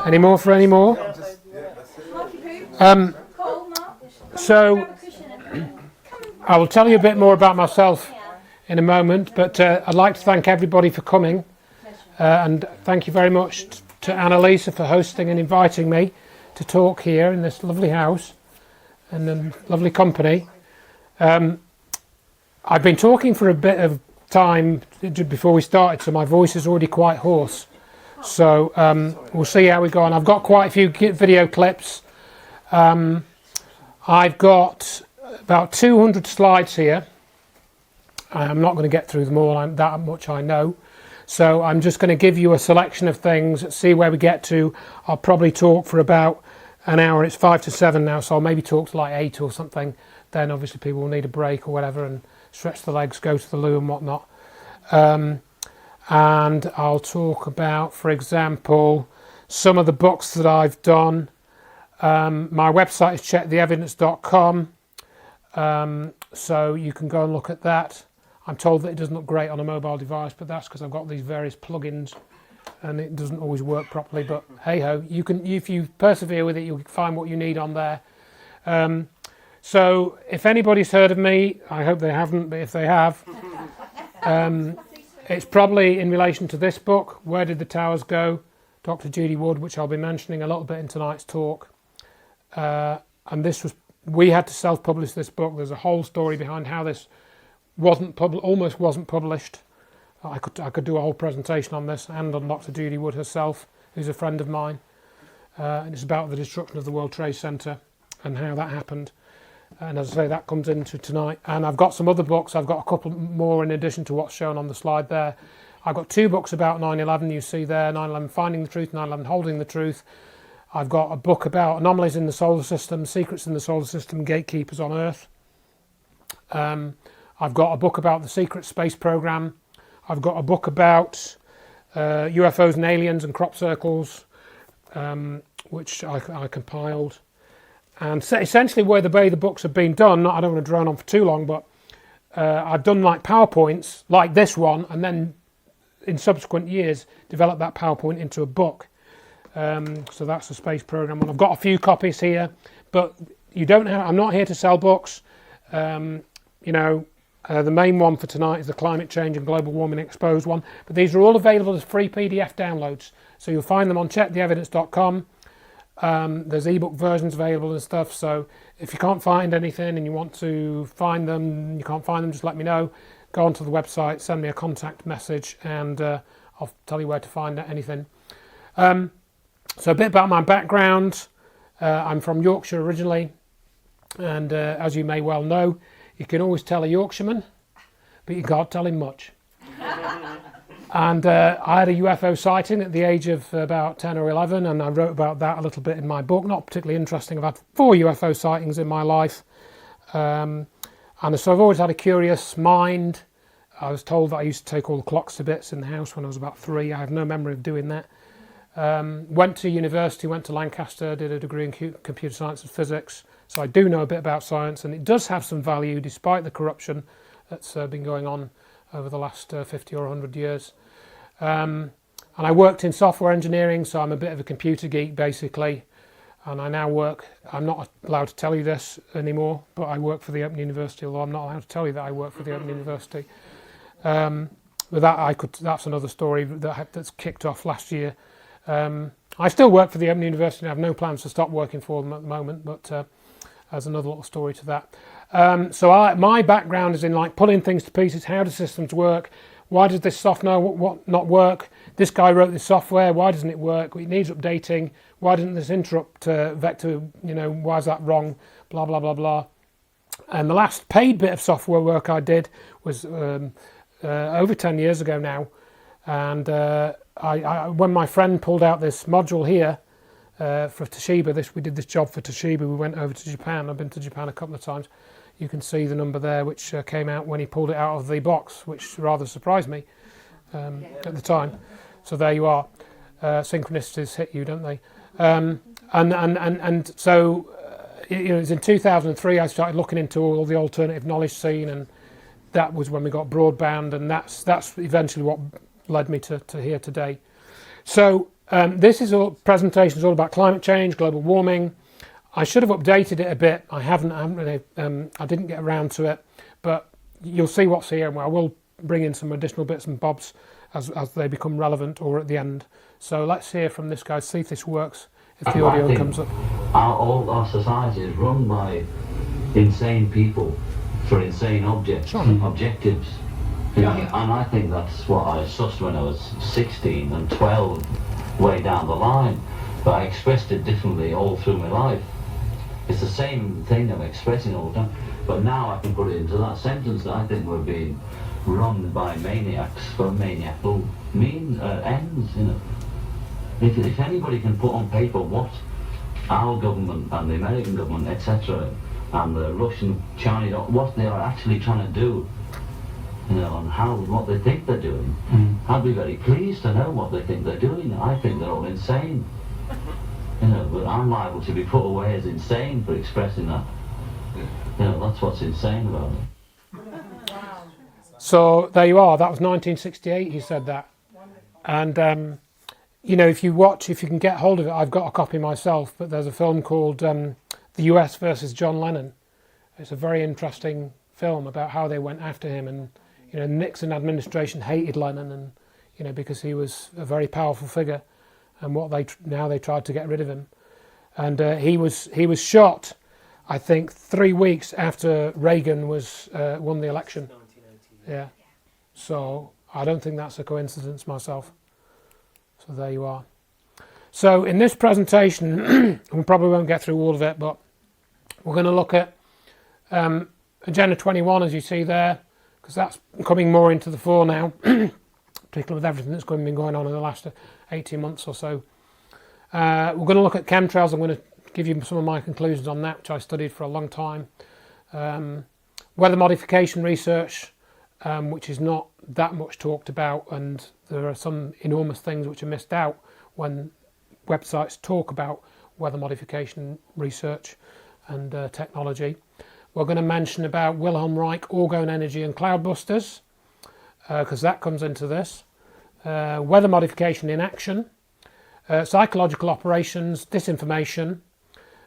Any more for any more? So I will tell you a bit more about myself in a moment, but I'd like to thank everybody for coming, and thank you very much to Annalisa for hosting and inviting me to talk here in this lovely house and a lovely company. I've been talking for a bit of time before we started, so my voice is already quite hoarse. So we'll see how we go on. I've got quite a few video clips. I've got about 200 slides here. I'm not going to get through them all, that much I know. So I'm just going to give you a selection of things, see where we get to. I'll probably talk for about an hour. It's 5 to 7 now, so I'll maybe talk to like 8 or something. Then obviously people will need a break or whatever and stretch the legs, go to the loo and whatnot. And I'll talk about, for example, some of the books that I've done. My website is checktheevidence.com, so you can go and look at that. I'm told that it doesn't look great on a mobile device, but that's because I've got these various plugins and it doesn't always work properly, but hey ho, you can, if you persevere with it, you'll find what you need on there. So if anybody's heard of me, I hope they haven't, but if they have, it's probably in relation to this book, Where Did the Towers Go? Dr Judy Wood, which I'll be mentioning a little bit in tonight's talk. And this was, we had to self-publish this book. There's a whole story behind how this almost wasn't published. I could do a whole presentation on this and on Dr Judy Wood herself, who's a friend of mine. And it's about the destruction of the World Trade Center and how that happened. And as I say, that comes into tonight. And I've got some other books. I've got a couple more in addition to what's shown on the slide there. I've got 2 books about 9/11 you see there, 9/11 Finding the Truth, 9/11 Holding the Truth. I've got a book about anomalies in the solar system, secrets in the solar system, gatekeepers on Earth. I've got a book about the secret space program. I've got a book about UFOs and aliens and crop circles, which I compiled. And essentially where the way the books have been done, I don't want to drone on for too long, but I've done like PowerPoints, like this one, and then in subsequent years developed that PowerPoint into a book. So that's the space program one. I've got a few copies here, but you don't have, I'm not here to sell books. The main one for tonight is the Climate Change and Global Warming Exposed one, but these are all available as free PDF downloads. So you'll find them on checktheevidence.com. There's ebook versions available and stuff, so if you can't find anything and you want to find them, you can't find them, just let me know. Go onto the website, send me a contact message, and I'll tell you where to find anything. So a bit about my background. I'm from Yorkshire originally, and as you may well know, you can always tell a Yorkshireman, but you can't tell him much. And I had a UFO sighting at the age of about 10 or 11, and I wrote about that a little bit in my book. Not particularly interesting. I've had 4 UFO sightings in my life. And so I've always had a curious mind. I was told that I used to take all the clocks to bits in the house when I was about 3. I have no memory of doing that. Went to university, went to Lancaster, did a degree in computer science and physics. So I do know a bit about science, and it does have some value despite the corruption that's been going on over the last 50 or 100 years. And I worked in software engineering, so I'm a bit of a computer geek basically. And I now work, I'm not allowed to tell you this anymore, but I work for the Open University, although I'm not allowed to tell you that I work for the Open University. But that's another story that's kicked off last year. I still work for the Open University and I have no plans to stop working for them at the moment, but there's another little story to that. So my background is in like pulling things to pieces. How do systems work? Why does this software not work? This guy wrote this software. Why doesn't it work? It needs updating. Why doesn't this interrupt vector? Why is that wrong? Blah blah blah blah. And the last paid bit of software work I did was over 10 years ago now. And when my friend pulled out this module here for Toshiba, we did this job for Toshiba. We went over to Japan. I've been to Japan a couple of times. You can see the number there, which came out when he pulled it out of the box, which rather surprised me at the time. So there you are. Synchronicities hit you, don't they? And so it was in 2003 I started looking into all the alternative knowledge scene, and that was when we got broadband, and that's eventually what led me to here today. So This is all presentations all about climate change, global warming. I should have updated it a bit. I haven't really, I didn't get around to it, but you'll see what's here, and I will bring in some additional bits and bobs as they become relevant or at the end. So let's hear from this guy, see if this works, if the audio comes up. All our society is run by insane people for insane objectives. And I think that's what I sussed when I was 16 and 12, way down the line. But I expressed it differently all through my life. It's the same thing I'm expressing all the time, but now I can put it into that sentence that I think we're being run by maniacs for maniacal ends, you know. If anybody can put on paper what our government and the American government, etc., and the Russian, Chinese, what they are actually trying to do, you know, and what they think they're doing, I'd be very pleased to know what they think they're doing. I think they're all insane. You know, but I'm liable to be put away as insane for expressing that. You know, that's what's insane about it. So there you are. That was 1968. He said that, and you know, if you can get hold of it, I've got a copy myself. But there's a film called The U.S. versus John Lennon. It's a very interesting film about how they went after him, and you know, Nixon administration hated Lennon, and you know, because he was a very powerful figure. And now they tried to get rid of him, and he was shot, I think, 3 weeks after Reagan won the election. 1980. Yeah, so I don't think that's a coincidence myself. So there you are. So in this presentation, we probably won't get through all of it, but we're going to look at Agenda 21, as you see there, because that's coming more into the fore now, particularly with everything that's been going on in the last 18 months or so. We're going to look at chemtrails. I'm going to give you some of my conclusions on that, which I studied for a long time. Weather modification research, which is not that much talked about, and there are some enormous things which are missed out when websites talk about weather modification research and technology. We're going to mention about Wilhelm Reich, orgone energy and cloudbusters, because that comes into this. Weather modification in action, psychological operations, disinformation,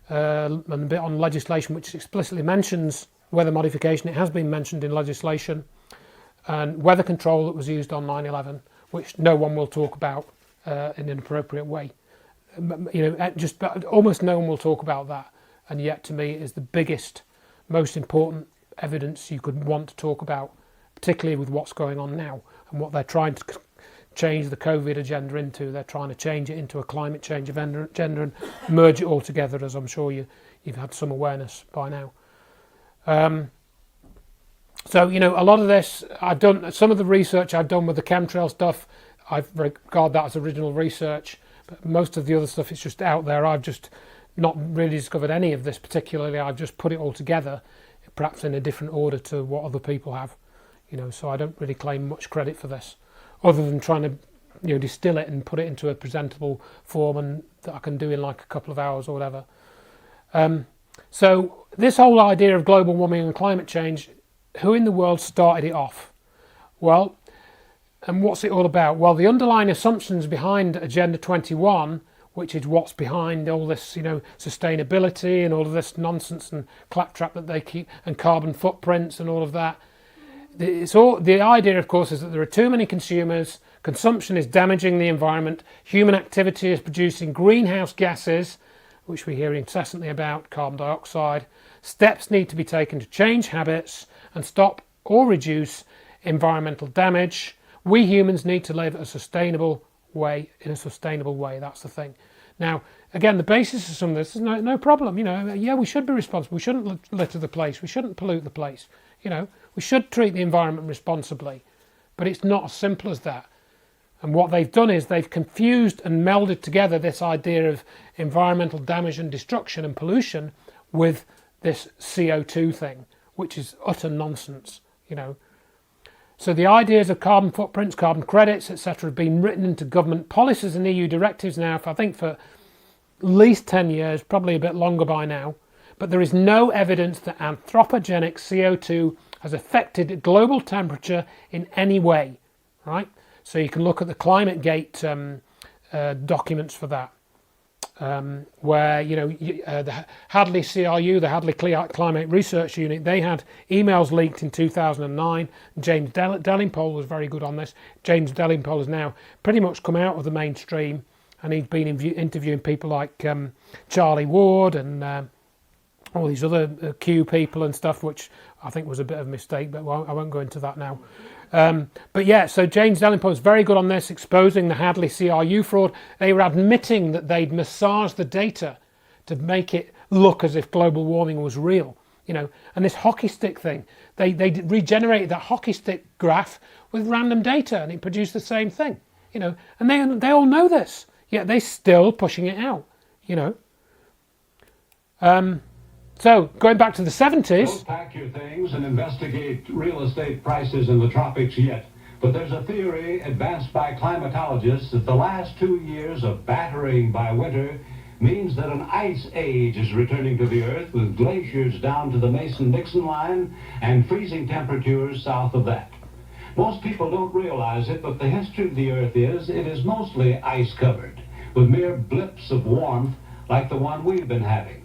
and a bit on legislation which explicitly mentions weather modification. It has been mentioned in legislation, and weather control that was used on 9/11, which no one will talk about in an appropriate way. You know, just almost no one will talk about that, and yet to me it is the biggest, most important evidence you could want to talk about, particularly with what's going on now and what they're trying to change the COVID agenda into. They're trying to change it into a climate change agenda and merge it all together, as I'm sure you've had some awareness by now. So, you know, a lot of this, I've done, some of the research I've done with the chemtrail stuff, I regard that as original research, but most of the other stuff is just out there. I've just not really discovered any of this particularly. I've just put it all together, perhaps in a different order to what other people have, you know, so I don't really claim much credit for this, other than trying to, you know, distill it and put it into a presentable form, and that I can do in like a couple of hours or whatever. So this whole idea of global warming and climate change, who in the world started it off? Well, and what's it all about? Well, the underlying assumptions behind Agenda 21, which is what's behind all this, you know, sustainability and all of this nonsense and claptrap that they keep, and carbon footprints and all of that. It's all, the idea, of course, is that there are too many consumers, consumption is damaging the environment, human activity is producing greenhouse gases, which we hear incessantly about, carbon dioxide. Steps need to be taken to change habits and stop or reduce environmental damage. We humans need to live a sustainable way, in a sustainable way. That's the thing. Now, again, the basis of some of this is no problem. You know, yeah, we should be responsible. We shouldn't litter the place. We shouldn't pollute the place. You know, we should treat the environment responsibly. But it's not as simple as that. And what they've done is they've confused and melded together this idea of environmental damage and destruction and pollution with this CO2 thing, which is utter nonsense, you know. So the ideas of carbon footprints, carbon credits, etc. have been written into government policies and EU directives now, I think for at least 10 years, probably a bit longer by now. But there is no evidence that anthropogenic CO2 has affected global temperature in any way, right? So you can look at the ClimateGate documents for that. Where the Hadley CRU, the Hadley Climate Research Unit, they had emails leaked in 2009. James Delingpole was very good on this. James Delingpole has now pretty much come out of the mainstream, and he's been interviewing people like Charlie Ward and all these other Q people and stuff, which I think was a bit of a mistake, but I won't go into that now. But yeah, so James Delingpole was very good on this, exposing the Hadley CRU fraud. They were admitting that they'd massaged the data to make it look as if global warming was real, and this hockey stick thing, they regenerated that hockey stick graph with random data, and it produced the same thing, and they all know this, yet they're still pushing it out, So, going back to the 70s... Don't pack your things and investigate real estate prices in the tropics yet. But there's a theory advanced by climatologists that the last 2 years of battering by winter means that an ice age is returning to the Earth, with glaciers down to the Mason-Dixon line and freezing temperatures south of that. Most people don't realize it, but the history of the Earth it is mostly ice-covered, with mere blips of warmth like the one we've been having.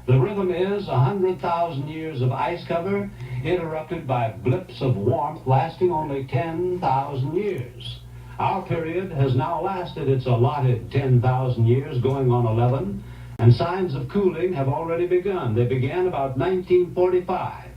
The rhythm is 100,000 years of ice cover interrupted by blips of warmth lasting only 10,000 years. Our period has now lasted its allotted 10,000 years, going on 11, and signs of cooling have already begun. They began about 1945.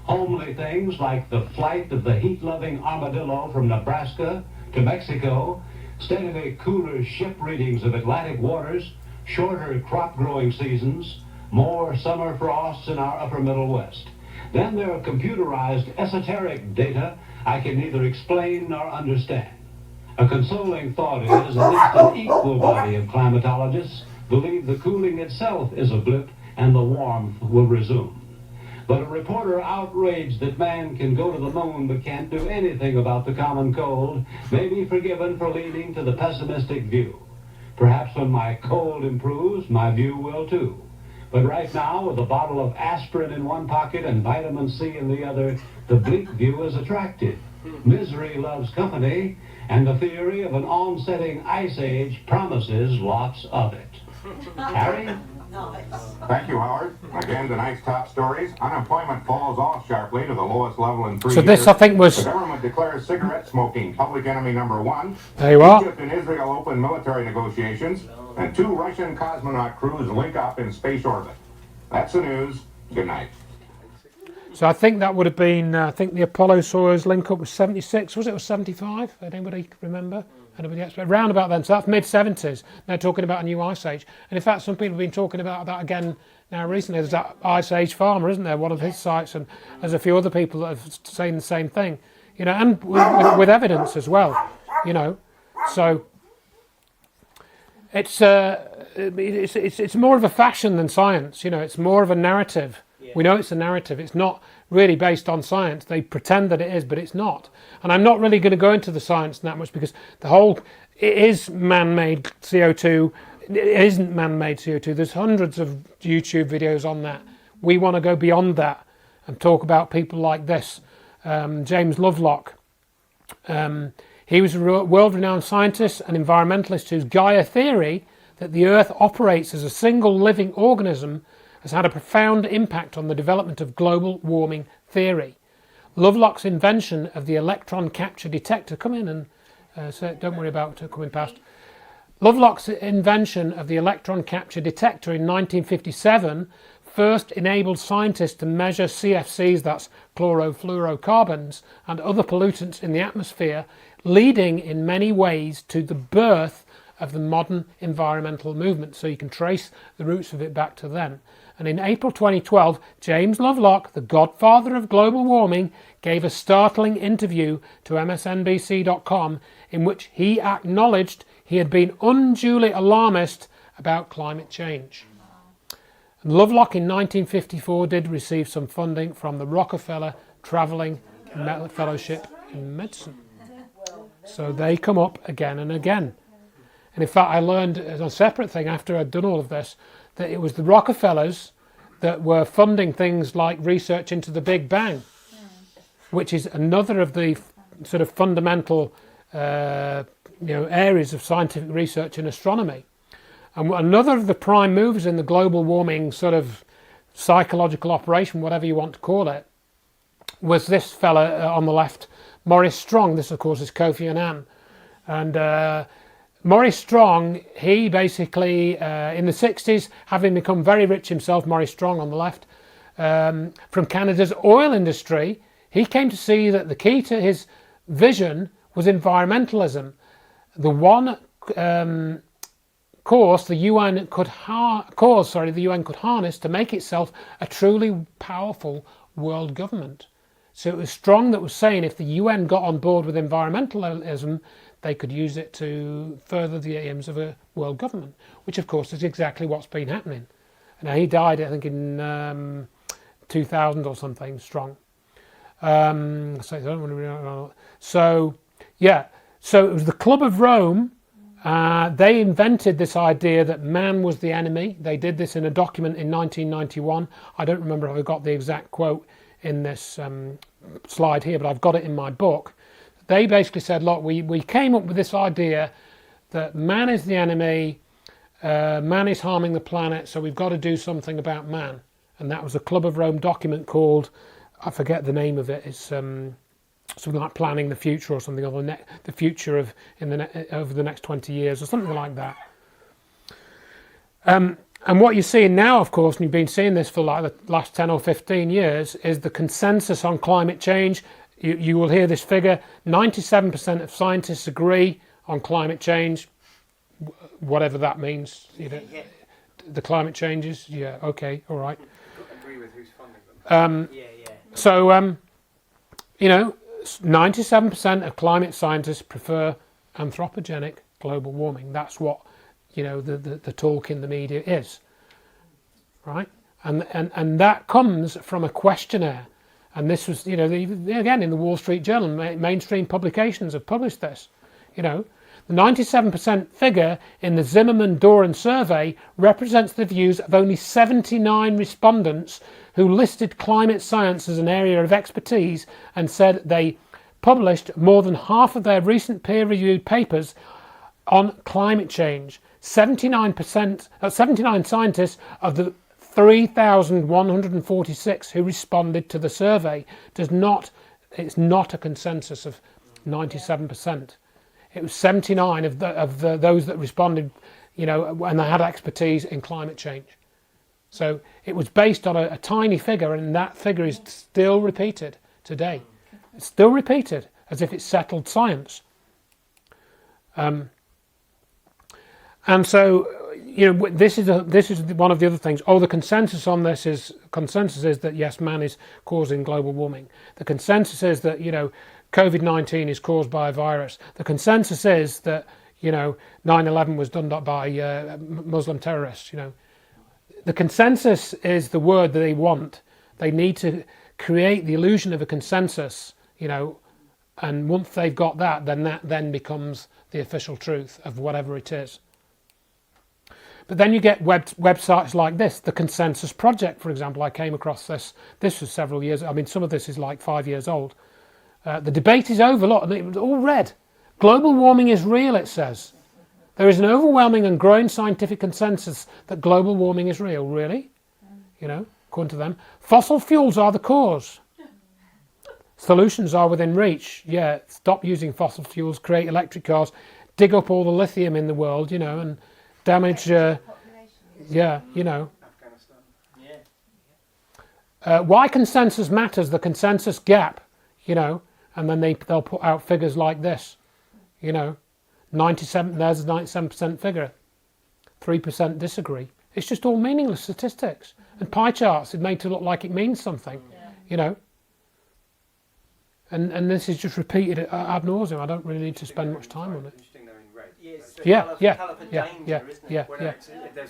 Homely things like the flight of the heat-loving armadillo from Nebraska to Mexico, steadily cooler ship readings of Atlantic waters, shorter crop-growing seasons, more summer frosts in our upper Middle West. Then there are computerized esoteric data I can neither explain nor understand. A consoling thought is at least an equal body of climatologists believe the cooling itself is a blip and the warmth will resume. But a reporter outraged that man can go to the moon but can't do anything about the common cold may be forgiven for leaning to the pessimistic view. Perhaps when my cold improves, my view will too. But right now, with a bottle of aspirin in one pocket and vitamin C in the other, the bleak view is attractive. Misery loves company, and the theory of an onsetting ice age promises lots of it. Harry? Thank you, Howard. Again, tonight's top stories. Unemployment falls off sharply to the lowest level in 3 years. So this, I think, was... The government declares cigarette smoking public enemy number one. There you are. Egypt and Israel open military negotiations. And 2 Russian cosmonaut crews link up in space orbit. That's the news. Good night. So I think that would have been, I think the Apollo-Soyuz link-up was 76, was it, or 75? Anybody remember? Anybody else? Around about then, so that's mid-70s. They're talking about a new ice age. And in fact, some people have been talking about that again now recently. There's that Ice Age farmer, isn't there? One of his sites, and there's a few other people that have saying the same thing. And with evidence as well, So it's more of a fashion than science. It's more of a narrative. Yeah. We know it's a narrative. It's not really based on science. They pretend that it is, but it's not. And I'm not really going to go into the science that much, because it is man-made CO2. It isn't man-made CO2. There's hundreds of YouTube videos on that. We want to go beyond that and talk about people like this. James Lovelock. He was a world-renowned scientist and environmentalist whose Gaia theory that the Earth operates as a single living organism has had a profound impact on the development of global warming theory. Lovelock's invention of the electron capture detector, come in and don't worry about coming past. Lovelock's invention of the electron capture detector in 1957 first enabled scientists to measure CFCs, that's chlorofluorocarbons, and other pollutants in the atmosphere, leading in many ways to the birth of the modern environmental movement. So you can trace the roots of it back to then. And in April 2012, James Lovelock, the godfather of global warming, gave a startling interview to MSNBC.com in which he acknowledged he had been unduly alarmist about climate change. And Lovelock in 1954 did receive some funding from the Rockefeller Travelling Fellowship in Medicine. So they come up again and again. And in fact, I learned as a separate thing after I'd done all of this, that it was the Rockefellers that were funding things like research into the Big Bang, which is another of the sort of fundamental areas of scientific research in astronomy. And another of the prime movers in the global warming sort of psychological operation, whatever you want to call it, was this fella on the left, Maurice Strong. This, of course, is Kofi Annan. And Maurice Strong, he basically, in the 60s, having become very rich himself, Maurice Strong on the left, from Canada's oil industry, he came to see that the key to his vision was environmentalism. The one course the UN could harness to make itself a truly powerful world government. So it was Strong that was saying if the UN got on board with environmentalism, they could use it to further the aims of a world government, which of course is exactly what's been happening. Now he died, I think, in 2000 or something, Strong. So it was the Club of Rome. They invented this idea that man was the enemy. They did this in a document in 1991. I don't remember if I got the exact quote in this slide here, but I've got it in my book. They basically said, look, we came up with this idea that man is the enemy, man is harming the planet, so we've got to do something about man. And that was a Club of Rome document called, I forget the name of it, it's something like Planning the Future or something, or the future of over the next 20 years or something like that. And what you're seeing now, of course, and you've been seeing this for like the last 10 or 15 years, is the consensus on climate change. You will hear this figure, 97% of scientists agree on climate change, whatever that means. The climate changes, yeah, okay, all right. Agree with who's funding them. So, 97% of climate scientists prefer anthropogenic global warming. That's what, the talk in the media is, right? And that comes from a questionnaire. And this was, again, in the Wall Street Journal, mainstream publications have published this. The 97% figure in the Zimmerman-Doran survey represents the views of only 79 respondents who listed climate science as an area of expertise and said they published more than half of their recent peer-reviewed papers on climate change. 79 scientists of the 3,146 who responded to the survey. It's not a consensus of 97%. It was 79 of those that responded, and they had expertise in climate change. So it was based on a tiny figure, and that figure is still repeated today. It's still repeated as if it's settled science. And so, this is one of the other things. The consensus on this is that yes, man is causing global warming. The consensus is that COVID-19 is caused by a virus. The consensus is that 9/11 was done by Muslim terrorists. The consensus is the word that they want. They need to create the illusion of a consensus, and once they've got that then becomes the official truth of whatever it is. But then you get websites like this, the Consensus Project, for example. I came across this. This was several years. I mean, some of this is like 5 years old. The debate is over. Look, it was all red. Global warming is real, it says. There is an overwhelming and growing scientific consensus that global warming is real. Really? According to them. Fossil fuels are the cause. Solutions are within reach. Yeah, stop using fossil fuels, create electric cars, dig up all the lithium in the world, and damage, why consensus matters, the consensus gap, and then they'll put out figures like this, 97, there's a 97% figure, 3% disagree. It's just all meaningless statistics. And pie charts, it made to look like it means something, And this is just repeated ad nauseum. I don't really need to spend much time on it. Yeah. There's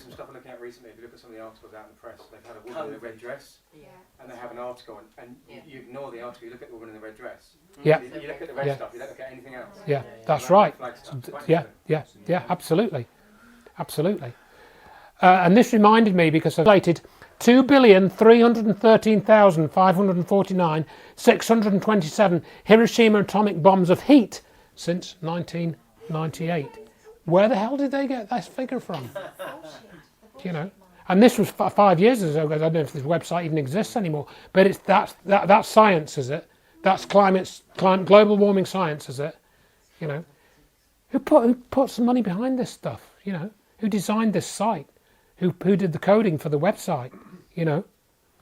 some stuff I'm looking at recently. If you look at some of the articles out in the press, they've had a woman in a red dress, and they have an article, and you ignore the article. You look at the woman in the red dress. Yeah. You look at the red stuff. You don't look at anything else. Yeah, that's right. Yeah, absolutely. And this reminded me because I related 2,313,549 627 Hiroshima atomic bombs of heat since 19 98. Where the hell did they get that figure from? You know, and this was 5 years ago. I don't know if this website even exists anymore. But it's that's science, is it? That's global warming science, is it? You know, who put some money behind this stuff? You know, who designed this site? Who did the coding for the website? You know,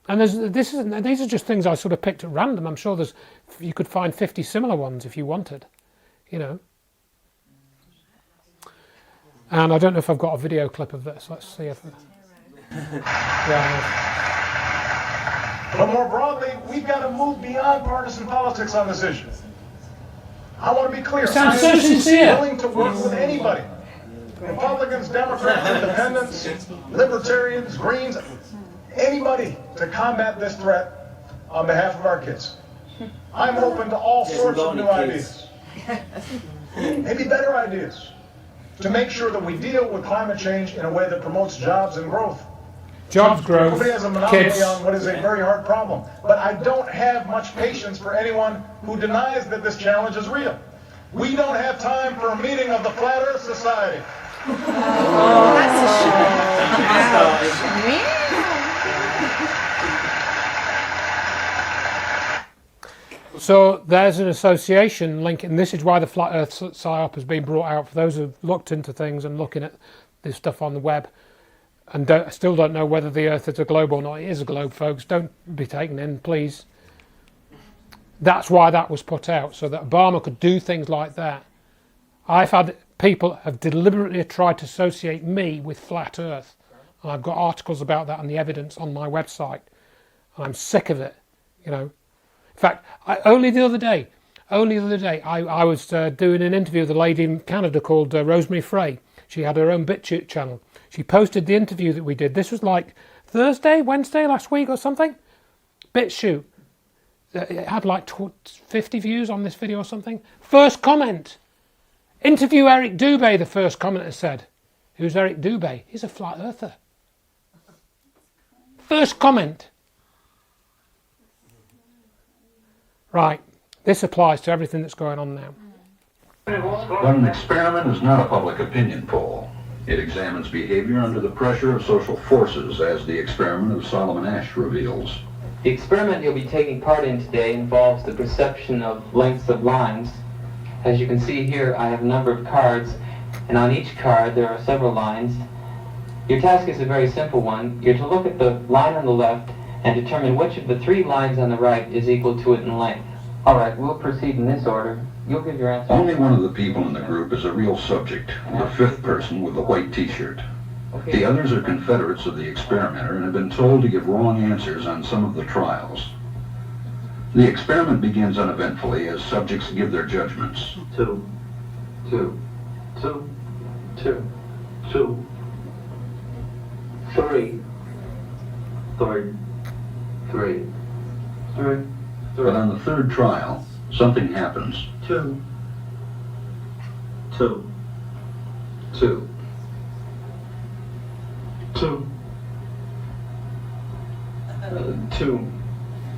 and these are just things I sort of picked at random. I'm sure you could find 50 similar ones if you wanted. You know. And I don't know if I've got a video clip of this. Let's see if... Yeah. But more broadly, we've got to move beyond partisan politics on this issue. I want to be clear. Sounds so I'm sincere. willing to work with anybody. Republicans, Democrats, Independents, Libertarians, Greens, anybody to combat this threat on behalf of our kids. I'm open to all sorts of new ideas. Maybe better ideas, to make sure that we deal with climate change in a way that promotes jobs and growth. Jobs, growth, Nobody has a monopoly kids. on what is a very hard problem. But I don't have much patience for anyone who denies that this challenge is real. We don't have time for a meeting of the Flat Earth Society. So there's an association link, and this is why the Flat Earth PSYOP has been brought out for those who've looked into things and looking at this stuff on the web and still don't know whether the Earth is a globe or not. It is a globe, folks. Don't be taken in, please. That's why that was put out, so that Obama could do things like that. I've had people have deliberately tried to associate me with Flat Earth, and I've got articles about that and the evidence on my website, and I'm sick of it, you know. In fact, only the other day, I was doing an interview with a lady in Canada called Rosemary Frey. She had her own BitChute channel. She posted the interview that we did. This was like Wednesday last week or something. BitChute. It had like 50 views on this video or something. First comment. Interview Eric Dubé, the first commenter said. Who's Eric Dubé? He's a flat earther. First comment. Right, this applies to everything that's going on now. But an experiment is not a public opinion poll. It examines behavior under the pressure of social forces, as the experiment of Solomon Asch reveals. The experiment you'll be taking part in today involves the perception of lengths of lines. As you can see here, I have a number of cards, and on each card there are several lines. Your task is a very simple one. You're to look at the line on the left and determine which of the 3 lines on the right is equal to it in length. All right, we'll proceed in this order. You'll give your answer. Only one of the people in the group is a real subject, the 5th person with the white t-shirt. Okay. The others are confederates of the experimenter and have been told to give wrong answers on some of the trials. The experiment begins uneventfully as subjects give their judgments. 2, 2, 2, 2, 2, 3, 3, 3, 3, But on the 3rd trial, something happens. 2, 2, 2, 2, 2.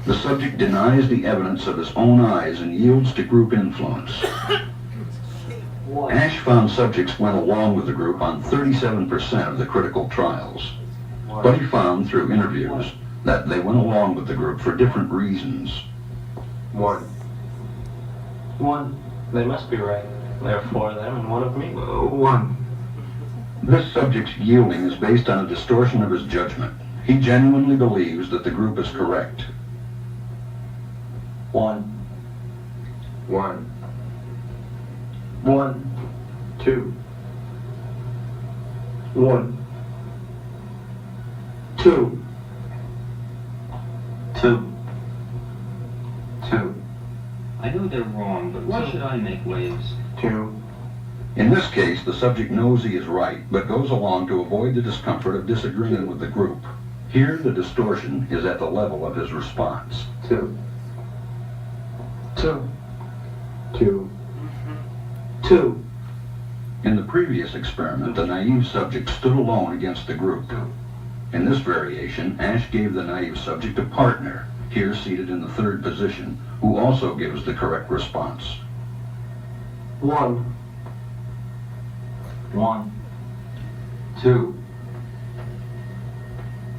The subject denies the evidence of his own eyes and yields to group influence. Asch found subjects went along with the group on 37% of the critical trials. But he found through interviews that they went along with the group for different reasons. 1. They must be right. There are 4 of them and 1 of me. 1. This subject's yielding is based on a distortion of his judgment. He genuinely believes that the group is correct. 1, 1, 1, 2, 1, 2, 2, 2. I know they're wrong, but why should I make waves? 2. In this case, the subject knows he is right, but goes along to avoid the discomfort of disagreeing with the group. Here, the distortion is at the level of his response. 2, 2, 2, 2. In the previous experiment, the naive subject stood alone against the group. In this variation, Asch gave the naive subject a partner, here seated in the 3rd position, who also gives the correct response. 1, 1, 2,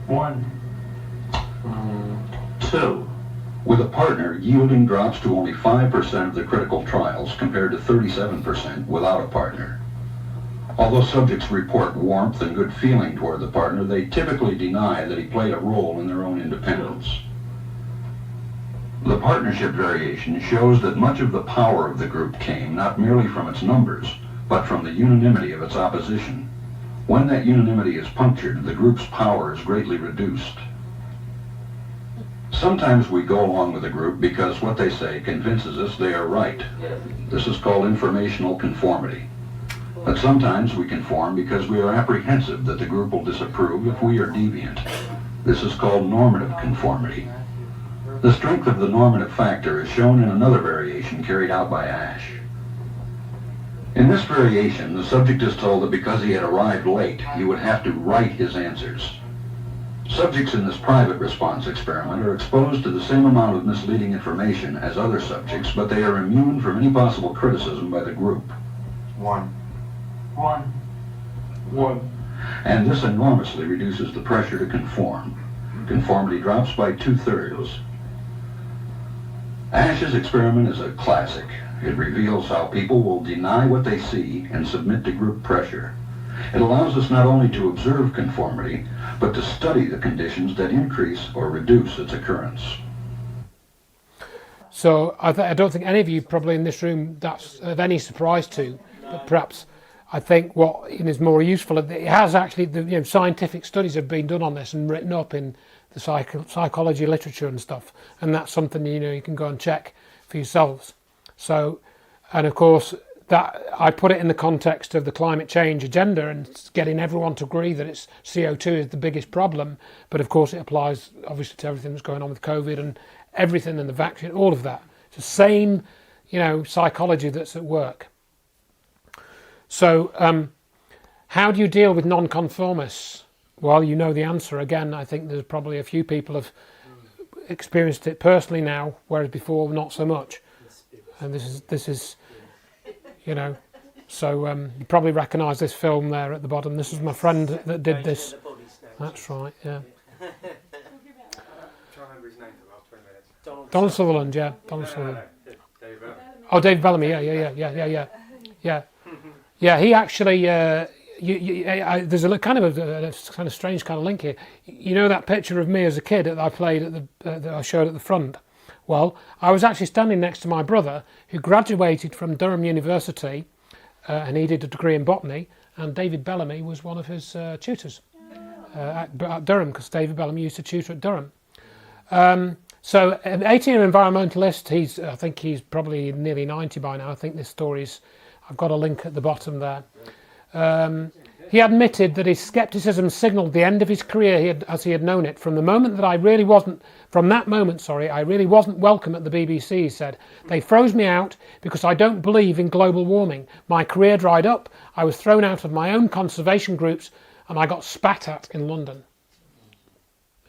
1, 2. With a partner, yielding drops to only 5% of the critical trials compared to 37% without a partner. Although subjects report warmth and good feeling toward the partner, they typically deny that he played a role in their own independence. The partnership variation shows that much of the power of the group came not merely from its numbers, but from the unanimity of its opposition. When that unanimity is punctured, the group's power is greatly reduced. Sometimes we go along with a group because what they say convinces us they are right. This is called informational conformity. But sometimes we conform because we are apprehensive that the group will disapprove if we are deviant. This is called normative conformity. The strength of the normative factor is shown in another variation carried out by Ash. In this variation, the subject is told that because he had arrived late, he would have to write his answers. Subjects in this private response experiment are exposed to the same amount of misleading information as other subjects, but they are immune from any possible criticism by the group. 1, 1. And this enormously reduces the pressure to conform. Conformity drops by 2/3. Ash's experiment is a classic. It reveals how people will deny what they see and submit to group pressure. It allows us not only to observe conformity, but to study the conditions that increase or reduce its occurrence. So I don't think any of you probably in this room that's of any surprise to, but perhaps I think what is more useful, it has actually, scientific studies have been done on this and written up in the psychology literature and stuff, and that's something you can go and check for yourselves. So, and of course that I put it in the context of the climate change agenda and getting everyone to agree that it's CO2 is the biggest problem, but of course it applies obviously to everything that's going on with COVID and everything and the vaccine, all of that. It's the same, psychology that's at work. So, how do you deal with non-conformists? Well, you know the answer. Again, I think there's probably a few people have experienced it personally now, whereas before not so much. And this is, so you probably recognise this film there at the bottom. This is my friend that did this. That's right, yeah. Donald Sutherland, yeah, Donald Sutherland. Oh, David Bellamy, yeah. Yeah, he actually. There's a kind of strange kind of link here. You know that picture of me as a kid that I played at that I showed at the front. Well, I was actually standing next to my brother, who graduated from Durham University, and he did a degree in botany. And David Bellamy was one of his tutors at Durham, because David Bellamy used to tutor at Durham. So, an 18-year environmentalist. I think he's probably nearly 90 by now. I think this story's. I've got a link at the bottom there. He admitted that his scepticism signalled the end of his career as he had known it. From that moment, I really wasn't welcome at the BBC, he said. They froze me out because I don't believe in global warming. My career dried up, I was thrown out of my own conservation groups, and I got spat at in London.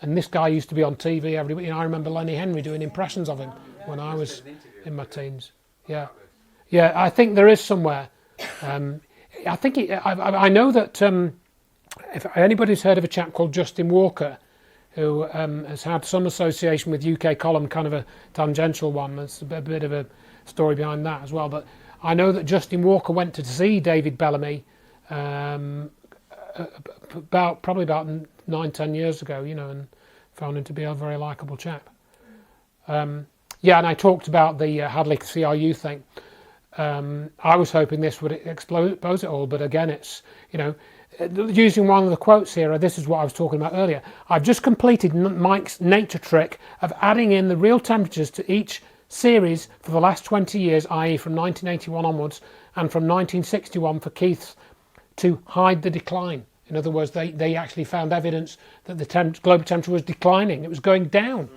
And this guy used to be on TV every week. I remember Lenny Henry doing impressions of him when I was in my teens. Yeah, I think there is somewhere. I think I know that if anybody's heard of a chap called Justin Walker, who has had some association with UK Column, kind of a tangential one. There's a bit of a story behind that as well. But I know that Justin Walker went to see David Bellamy probably about 9-10 years ago, and found him to be a very likeable chap. And I talked about the Hadley CRU thing. I was hoping this would expose it all, but again, it's, using one of the quotes here, this is what I was talking about earlier. I've just completed Mike's nature trick of adding in the real temperatures to each series for the last 20 years, i.e. from 1981 onwards, and from 1961 for Keith's, to hide the decline. In other words, they actually found evidence that the global temperature was declining. It was going down,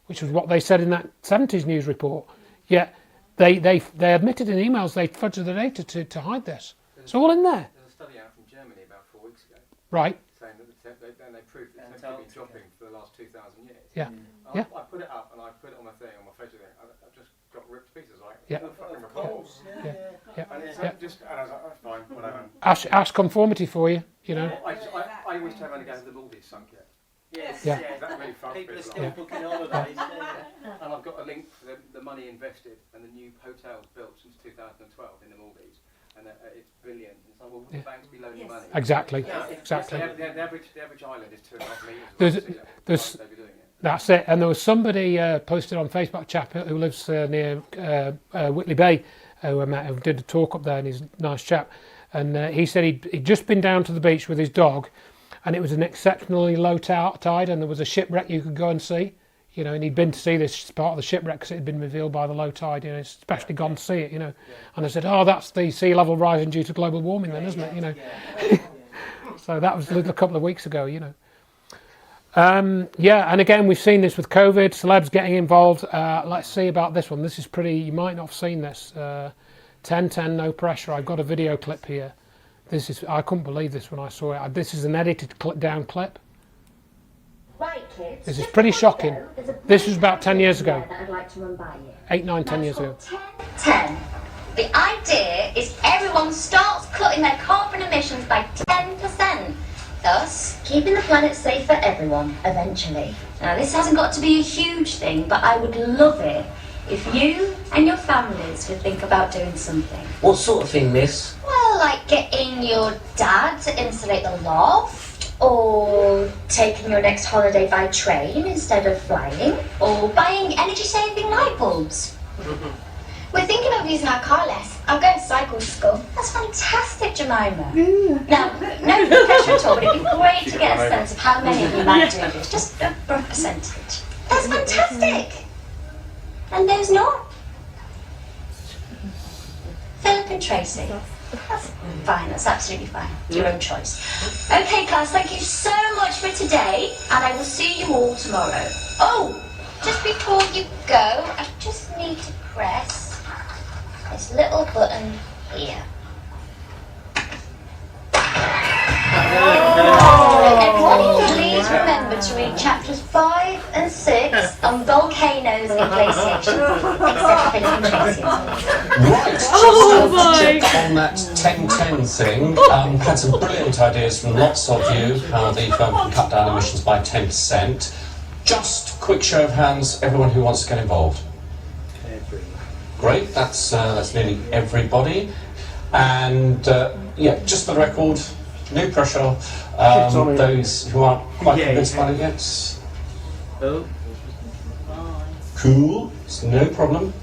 which was what they said in that 70s news report. Yet they admitted in emails they fudged the data to hide this. It's all in there. There's a study out from Germany about 4 weeks ago. Right. Saying that they proved that the temperature has been dropping for the last 2,000 years. Yeah. I put it up and I put it on my thing, on my Facebook thing. I've just got ripped to pieces, like, Yeah. fucking reports. Yeah. And it's just, and I was like, oh, fine, whatever. Ash conformity for you, you know. I always turn around and go, the Maldives sunk yet. Yes, Yeah. That really fucked people are people still off. booking holidays. And I've got a link for the money invested and the new hotels built since 2012 in the Maldives. And it's billions. It's like, well, would the banks be loaning money? Exactly. The average island is 2.5 There's- metres. They'll be doing it. That's it. And there was somebody posted on Facebook, a chap who lives near Whitley Bay, who I met, who did a talk up there, and he's a nice chap. And he said he'd just been down to the beach with his dog, and it was an exceptionally low tide, and there was a shipwreck you could go and see, you know, and he'd been to see this part of the shipwreck because it had been revealed by the low tide, you know, especially gone to see it, you know. And I said, oh, that's the sea level rising due to global warming then, isn't it, you know. So that was a couple of weeks ago, you know. Yeah, and again, we've seen this with COVID, celebs getting involved. Let's see about this one. This is pretty, you might not have seen this. 10-10, no pressure. I've got a video clip here. This is, I couldn't believe this when I saw it. This is an edited down clip. Right, kids. This is pretty shocking. This was about 10 years ago. I'd like to run by you. 8, 9, 10 years ago. 10. The idea is everyone starts cutting their carbon emissions by 10%, thus keeping the planet safe for everyone eventually. Now, this hasn't got to be a huge thing, but I would love it if you and your families would think about doing something. What sort of thing, miss? Well, like getting your dad to insulate the loft, or taking your next holiday by train instead of flying, or buying energy-saving light bulbs. We're thinking of using our car less. I'm going to cycle to school. That's fantastic, Jemima. Now, no pressure at all, but it'd be great to get a sense of how many of you might do this. Just a rough percentage. That's fantastic. And those not? Philip and Tracy. That's fine, that's absolutely fine. Your own choice. Okay, class, thank you so much for today, and I will see you all tomorrow. Oh, just before you go, I just need to press this little button here. Everybody, please remember to read chapters 5 and 6 on volcanoes and glaciation, except Philip and Tracy. Right, just on that 10-10 thing, had some brilliant ideas from lots of you how the firm can cut down emissions by 10%. Just quick show of hands, everyone who wants to get involved. Great, that's nearly everybody. And yeah, just for the record, no pressure. Those who aren't quite convinced by it yet. Oh. Cool, it's no problem.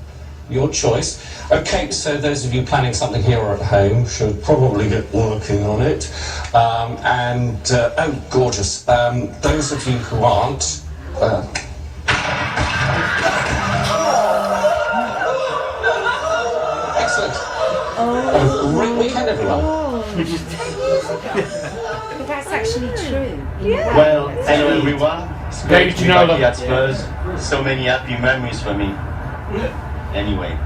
Your choice. Okay, so those of you planning something here or at home should probably get working on it. Oh, gorgeous. Those of you who aren't, excellent. Have a great weekend, everyone. That's actually true. Yeah. Well, hello everyone. It's great to be back here at Spurs. So many happy memories for me. Anyway,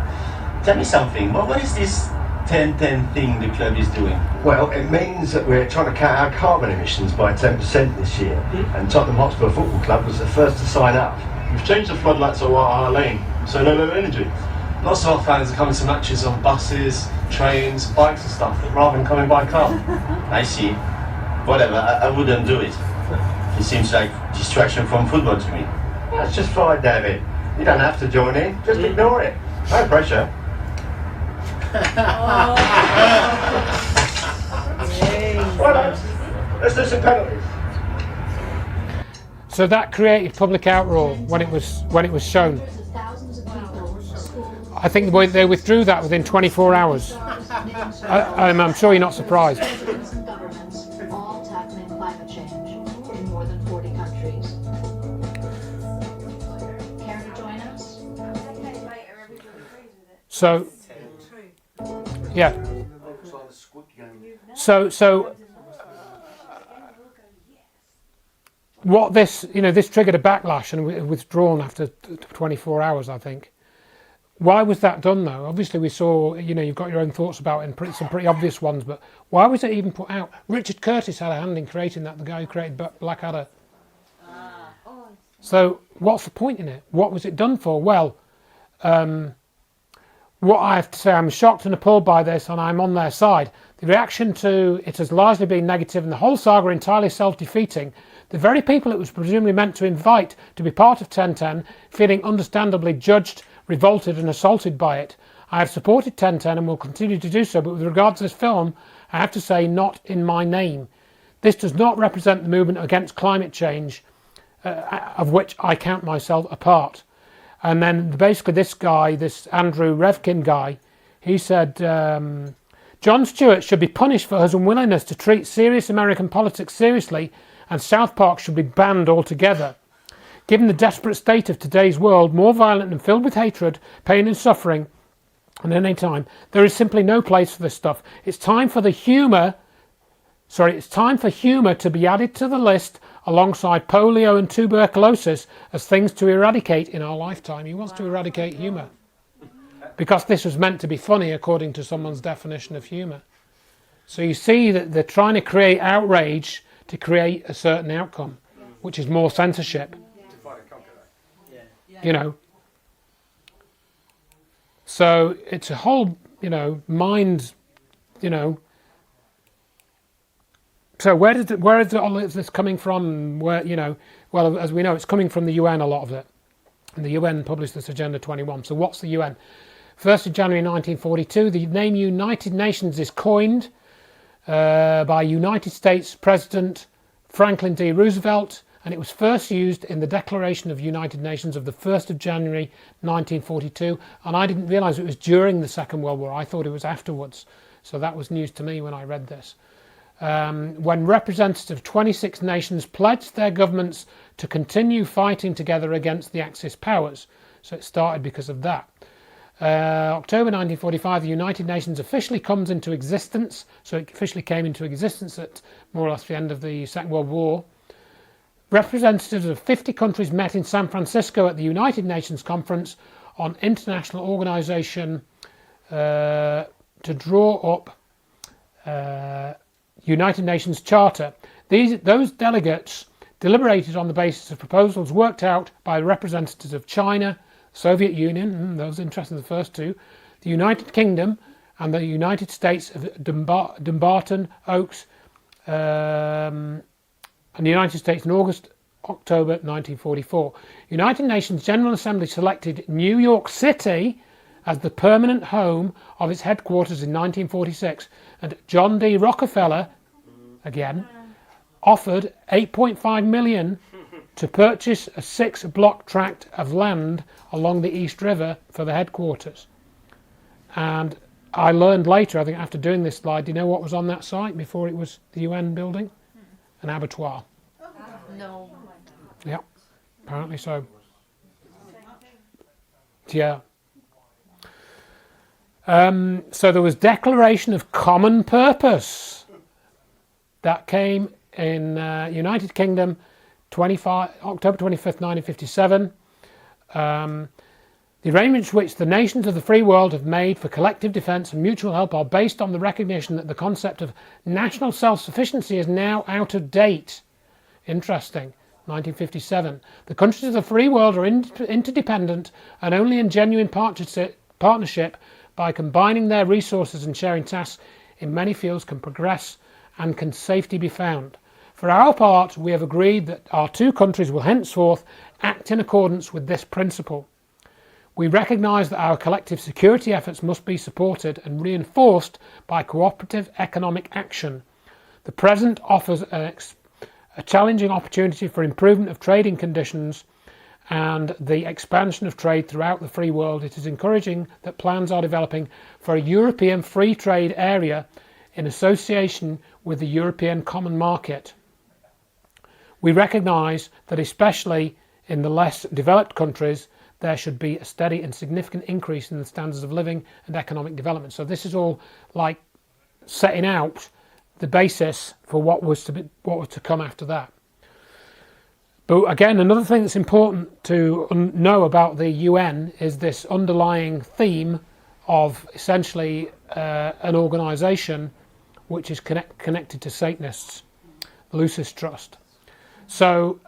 tell me something. What is this 10-10 thing the club is doing? Well, it means that we're trying to cut our carbon emissions by 10% this year. And Tottenham Hotspur Football Club was the first to sign up. We've changed the floodlights at White Hart Lane, so no energy. Lots of our fans are coming to matches on buses, trains, bikes and stuff, rather than coming by car. I see. Whatever, I wouldn't do it. It seems like distraction from football to me. That's just fine, David. You don't have to join in, just ignore it. No pressure. Well, let's do some penalties. So that created public outroar when it was shown. I think they withdrew that within 24 hours. I'm sure you're not surprised. Governments all tackling climate change in more than 40 countries. Care to join us? So, yeah. So what this, this triggered a backlash and withdrawn after 24 hours, I think. Why was that done though? Obviously we saw, you've got your own thoughts about it and some pretty obvious ones, but why was it even put out? Richard Curtis had a hand in creating that, the guy who created Blackadder. So what's the point in it? What was it done for? Well, what I have to say, I'm shocked and appalled by this, and I'm on their side. The reaction to it has largely been negative, and the whole saga entirely self-defeating. The very people it was presumably meant to invite to be part of 1010, feeling understandably judged, revolted and assaulted by it. I have supported 1010 and will continue to do so, but with regard to this film, I have to say, not in my name. This does not represent the movement against climate change, of which I count myself a part. And then basically this guy, this Andrew Revkin guy, he said, Jon Stewart should be punished for his unwillingness to treat serious American politics seriously, and South Park should be banned altogether. Given the desperate state of today's world, more violent and filled with hatred, pain and suffering than any time, there is simply no place for this stuff. It's time for humour to be added to the list alongside polio and tuberculosis as things to eradicate in our lifetime. He wants to eradicate humour. Because this was meant to be funny according to someone's definition of humour. So you see that they're trying to create outrage to create a certain outcome, which is more censorship. You know. So it's a whole, mind, So where is all this coming from? Where, well, as we know, it's coming from the UN, a lot of it. And the UN published this Agenda 21. So what's the UN? 1st of January 1942, the name United Nations is coined by United States President Franklin D. Roosevelt, and it was first used in the Declaration of United Nations of the 1st of January 1942, and I didn't realise it was during the Second World War. I thought it was afterwards, so that was news to me when I read this. When representatives of 26 nations pledged their governments to continue fighting together against the Axis powers, so it started because of that. October 1945, the United Nations officially comes into existence, so it officially came into existence at more or less the end of the Second World War. Representatives of 50 countries met in San Francisco at the United Nations Conference on International Organization to draw up United Nations Charter. Those delegates deliberated on the basis of proposals worked out by representatives of China, Soviet Union, those interested in the first two, the United Kingdom and the United States of Dumbarton Oaks, and the United States in October 1944. United Nations General Assembly selected New York City as the permanent home of its headquarters in 1946, and John D. Rockefeller, again, offered $8.5 million to purchase a 6-block tract of land along the East River for the headquarters. And I learned later, I think after doing this slide, do you know what was on that site before it was the UN building? An abattoir. No. Yeah, apparently so. Yeah. So there was Declaration of Common Purpose. That came in United Kingdom, October 25th, 1957. The arrangements which the nations of the free world have made for collective defence and mutual help are based on the recognition that the concept of national self-sufficiency is now out of date. Interesting. 1957. The countries of the free world are interdependent and only in genuine partnership by combining their resources and sharing tasks in many fields can progress and can safety be found. For our part, we have agreed that our two countries will henceforth act in accordance with this principle. We recognise that our collective security efforts must be supported and reinforced by cooperative economic action. The present offers a challenging opportunity for improvement of trading conditions and the expansion of trade throughout the free world. It is encouraging that plans are developing for a European free trade area in association with the European Common Market. We recognise that especially in the less developed countries, there should be a steady and significant increase in the standards of living and economic development. So this is all like setting out the basis for what was to come after that. But again, another thing that's important to know about the UN is this underlying theme of essentially an organisation which is connected to Satanists, the Lucis Trust. So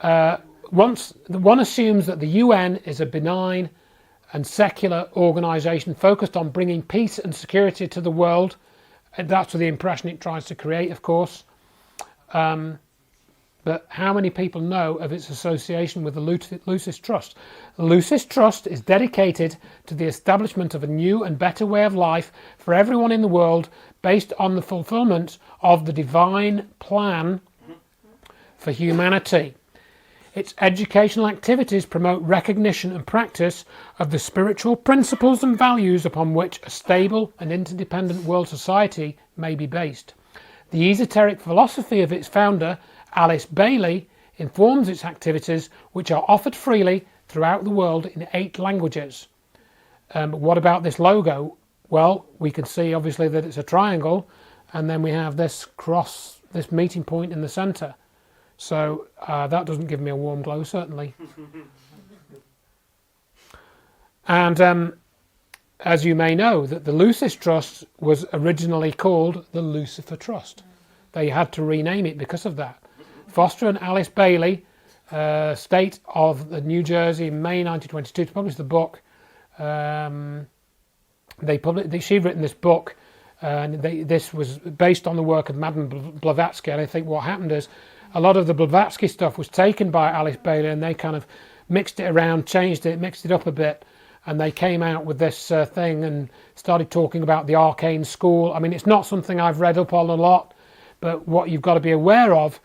once one assumes that the UN is a benign and secular organisation focused on bringing peace and security to the world. And that's the impression it tries to create, of course. But how many people know of its association with the Lucis Trust? The Lucis Trust is dedicated to the establishment of a new and better way of life for everyone in the world based on the fulfilment of the divine plan for humanity. Its educational activities promote recognition and practice of the spiritual principles and values upon which a stable and interdependent world society may be based. The esoteric philosophy of its founder, Alice Bailey, informs its activities, which are offered freely throughout the world in 8 languages. What about this logo? Well, we can see obviously that it's a triangle, and then we have this cross, this meeting point in the centre. So that doesn't give me a warm glow, certainly. And as you may know, that the Lucis Trust was originally called the Lucifer Trust. They had to rename it because of that. Foster and Alice Bailey, state of New Jersey, in May 1922, to publish the book. She'd written this book, and this was based on the work of Madame Blavatsky. And I think what happened is a lot of the Blavatsky stuff was taken by Alice Bailey, and they kind of mixed it around, changed it, mixed it up a bit, and they came out with this thing and started talking about the arcane school. I mean, it's not something I've read up on a lot, but what you've got to be aware of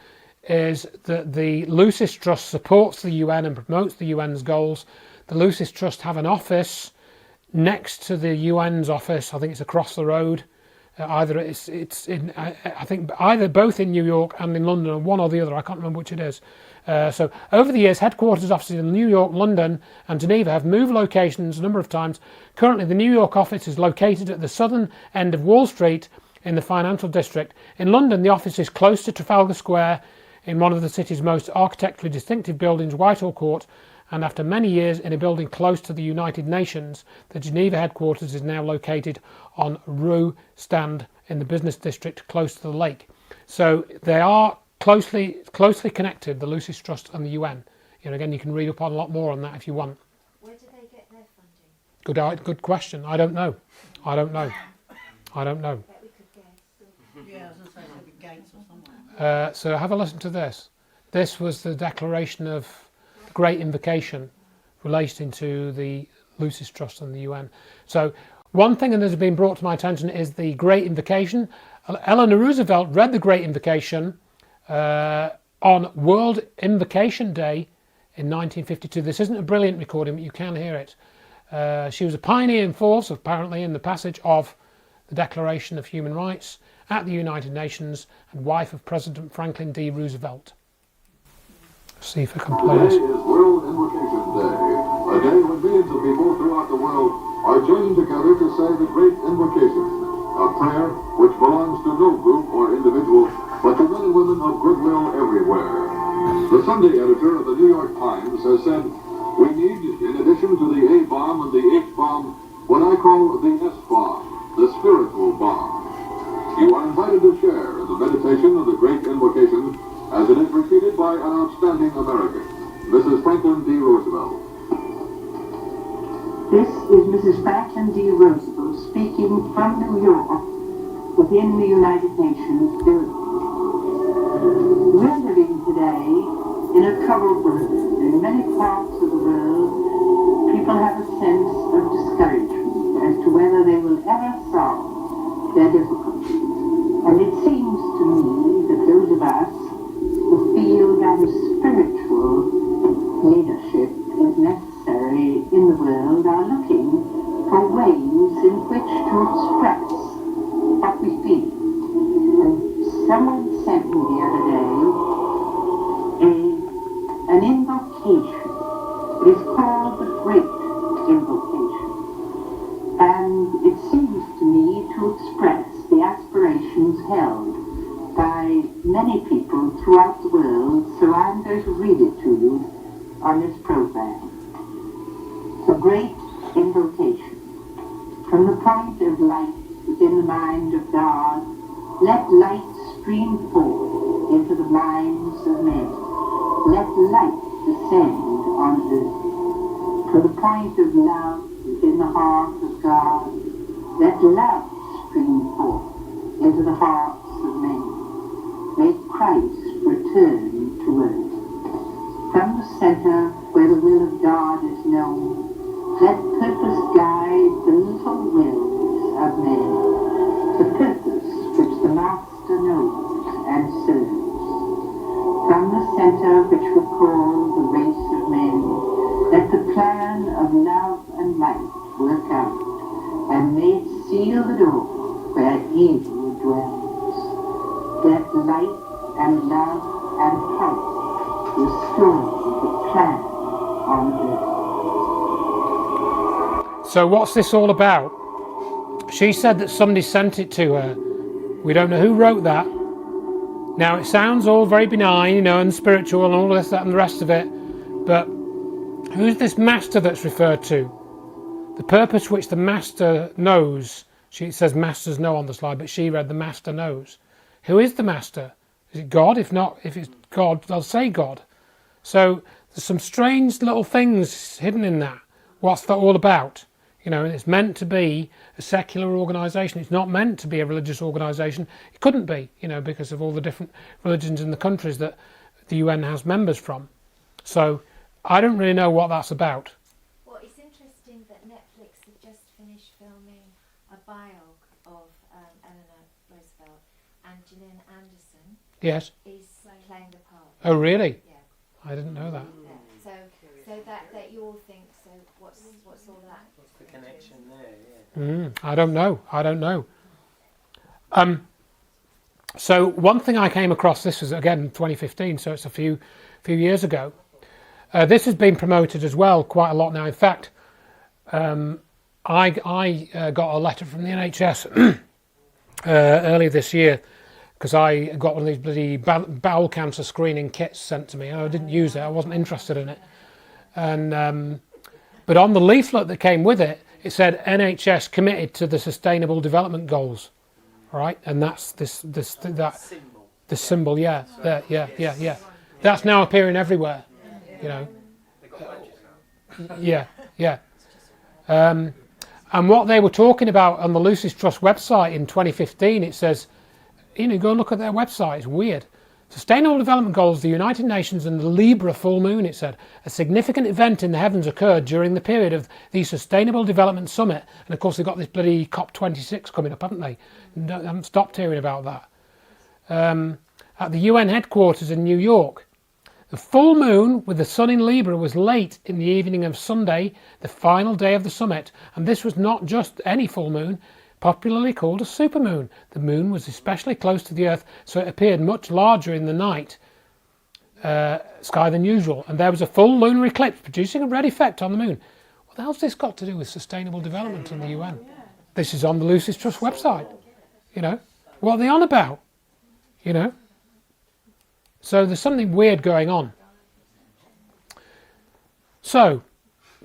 is that the Lucis Trust supports the UN and promotes the UN's goals. The Lucis Trust have an office next to the UN's office. I think it's across the road. Either it's in, I think either both in New York and in London, or one or the other. I can't remember which it is. So over the years, headquarters offices in New York, London and Geneva have moved locations a number of times. Currently, the New York office is located at the southern end of Wall Street in the financial district. In London, the office is close to Trafalgar Square in one of the city's most architecturally distinctive buildings, Whitehall Court, and after many years in a building close to the United Nations, the Geneva headquarters is now located on Rue Stand in the business district close to the lake. So they are closely connected, the Lucis Trust and the UN. You know, again, you can read up on a lot more on that if you want. Where do they get their funding? Good question. I don't know. Bet we could guess. Yeah, I was going to say maybe Gates or somewhere. So have a listen to this. This was the declaration of the Great Invocation relating to the Lucis Trust and the UN. So one thing that has been brought to my attention is the Great Invocation. Eleanor Roosevelt read the Great Invocation on World Invocation Day in 1952. This isn't a brilliant recording, but you can hear it. She was a pioneering force, apparently, in the passage of the Declaration of Human Rights at the United Nations, and wife of President Franklin D. Roosevelt. Let's see if I can play this. Today is World Invocation Day, a day when millions of people throughout the world are joining together to say the Great Invocation, a prayer which belongs to no group or individual, but to men and women of goodwill everywhere. The Sunday editor of the New York Times has said, "We need, in addition to the A-bomb and the H-bomb, what I call the S-bomb, the spiritual bomb." You are invited to share in the meditation of the Great Invocation as it is repeated by an outstanding American, Mrs. Franklin D. Roosevelt. This is Mrs. Franklin D. Roosevelt speaking from New York within the United Nations building. We're living today in a troubled world. In many parts of the world, people have a sense of discouragement as to whether they will ever solve their difficulties. And it seems to me that those of us who feel that a spiritual leadership is necessary in the world are looking for ways in which to express what we feel. And someone sent me the other day an invocation. It is called the Great Invocation. And it seems to me to express the aspirations held by many people throughout the world, so I'm going to read it to you on this program. The Great Invocation. From the point of light within the mind of God, let light stream forth into the minds of men. Let light descend on earth. To the point of love, in the heart of God, let love spring forth into the hearts of men. May Christ return to earth. From the center where the will of God is known, let purpose guide the little wills of men, the purpose which the Master knows and serves. From the center which we call the race of men, let the plan of love and light work out, and may it seal the door where evil dwells. Let light and love and light restore the plan on earth. So what's this all about? She said that somebody sent it to her. We don't know who wrote that. Now it sounds all very benign, you know, and spiritual and all this, that and the rest of it, but who's this master that's referred to? The purpose which the master knows. She says masters know on the slide, but she read the master knows. Who is the master? Is it God? If not, if it's God, they'll say God. So there's some strange little things hidden in that. What's that all about? You know, and it's meant to be a secular organisation. It's not meant to be a religious organisation. It couldn't be, you know, because of all the different religions in the countries that the UN has members from. So I don't really know what that's about. Well, it's interesting that Netflix have just finished filming a biog of Eleanor Roosevelt, and Gillian Anderson Yes. is playing the part. Oh, really? Yeah. I didn't know that. Yeah. So that you all think, so what's all that? What's the connection there? I don't know. So one thing I came across, this was again 2015, so it's a few years ago. This has been promoted as well quite a lot now. In fact, I got a letter from the NHS earlier this year because I got one of these bloody bowel cancer screening kits sent to me. I didn't use it. I wasn't interested in it. And but on the leaflet that came with it, it said NHS committed to the Sustainable Development Goals, right? And that's the symbol, yeah. That's now appearing everywhere, you know. Yeah. And what they were talking about on the Lucis Trust website in 2015, it says, you know, go and look at their website. It's weird. Sustainable Development Goals, the United Nations and the Libra full moon, it said. A significant event in the heavens occurred during the period of the Sustainable Development Summit. And of course, they've got this bloody COP26 coming up, haven't they? I haven't stopped hearing about that. At the UN headquarters in New York. The full moon with the sun in Libra was late in the evening of Sunday, the final day of the summit. And this was not just any full moon, popularly called a supermoon. The moon was especially close to the Earth, so it appeared much larger in the night sky than usual. And there was a full lunar eclipse, producing a red effect on the moon. What the hell's this got to do with sustainable development in the UN? This is on the Lucis Trust website. You know, what are they on about? You know? So there's something weird going on. So,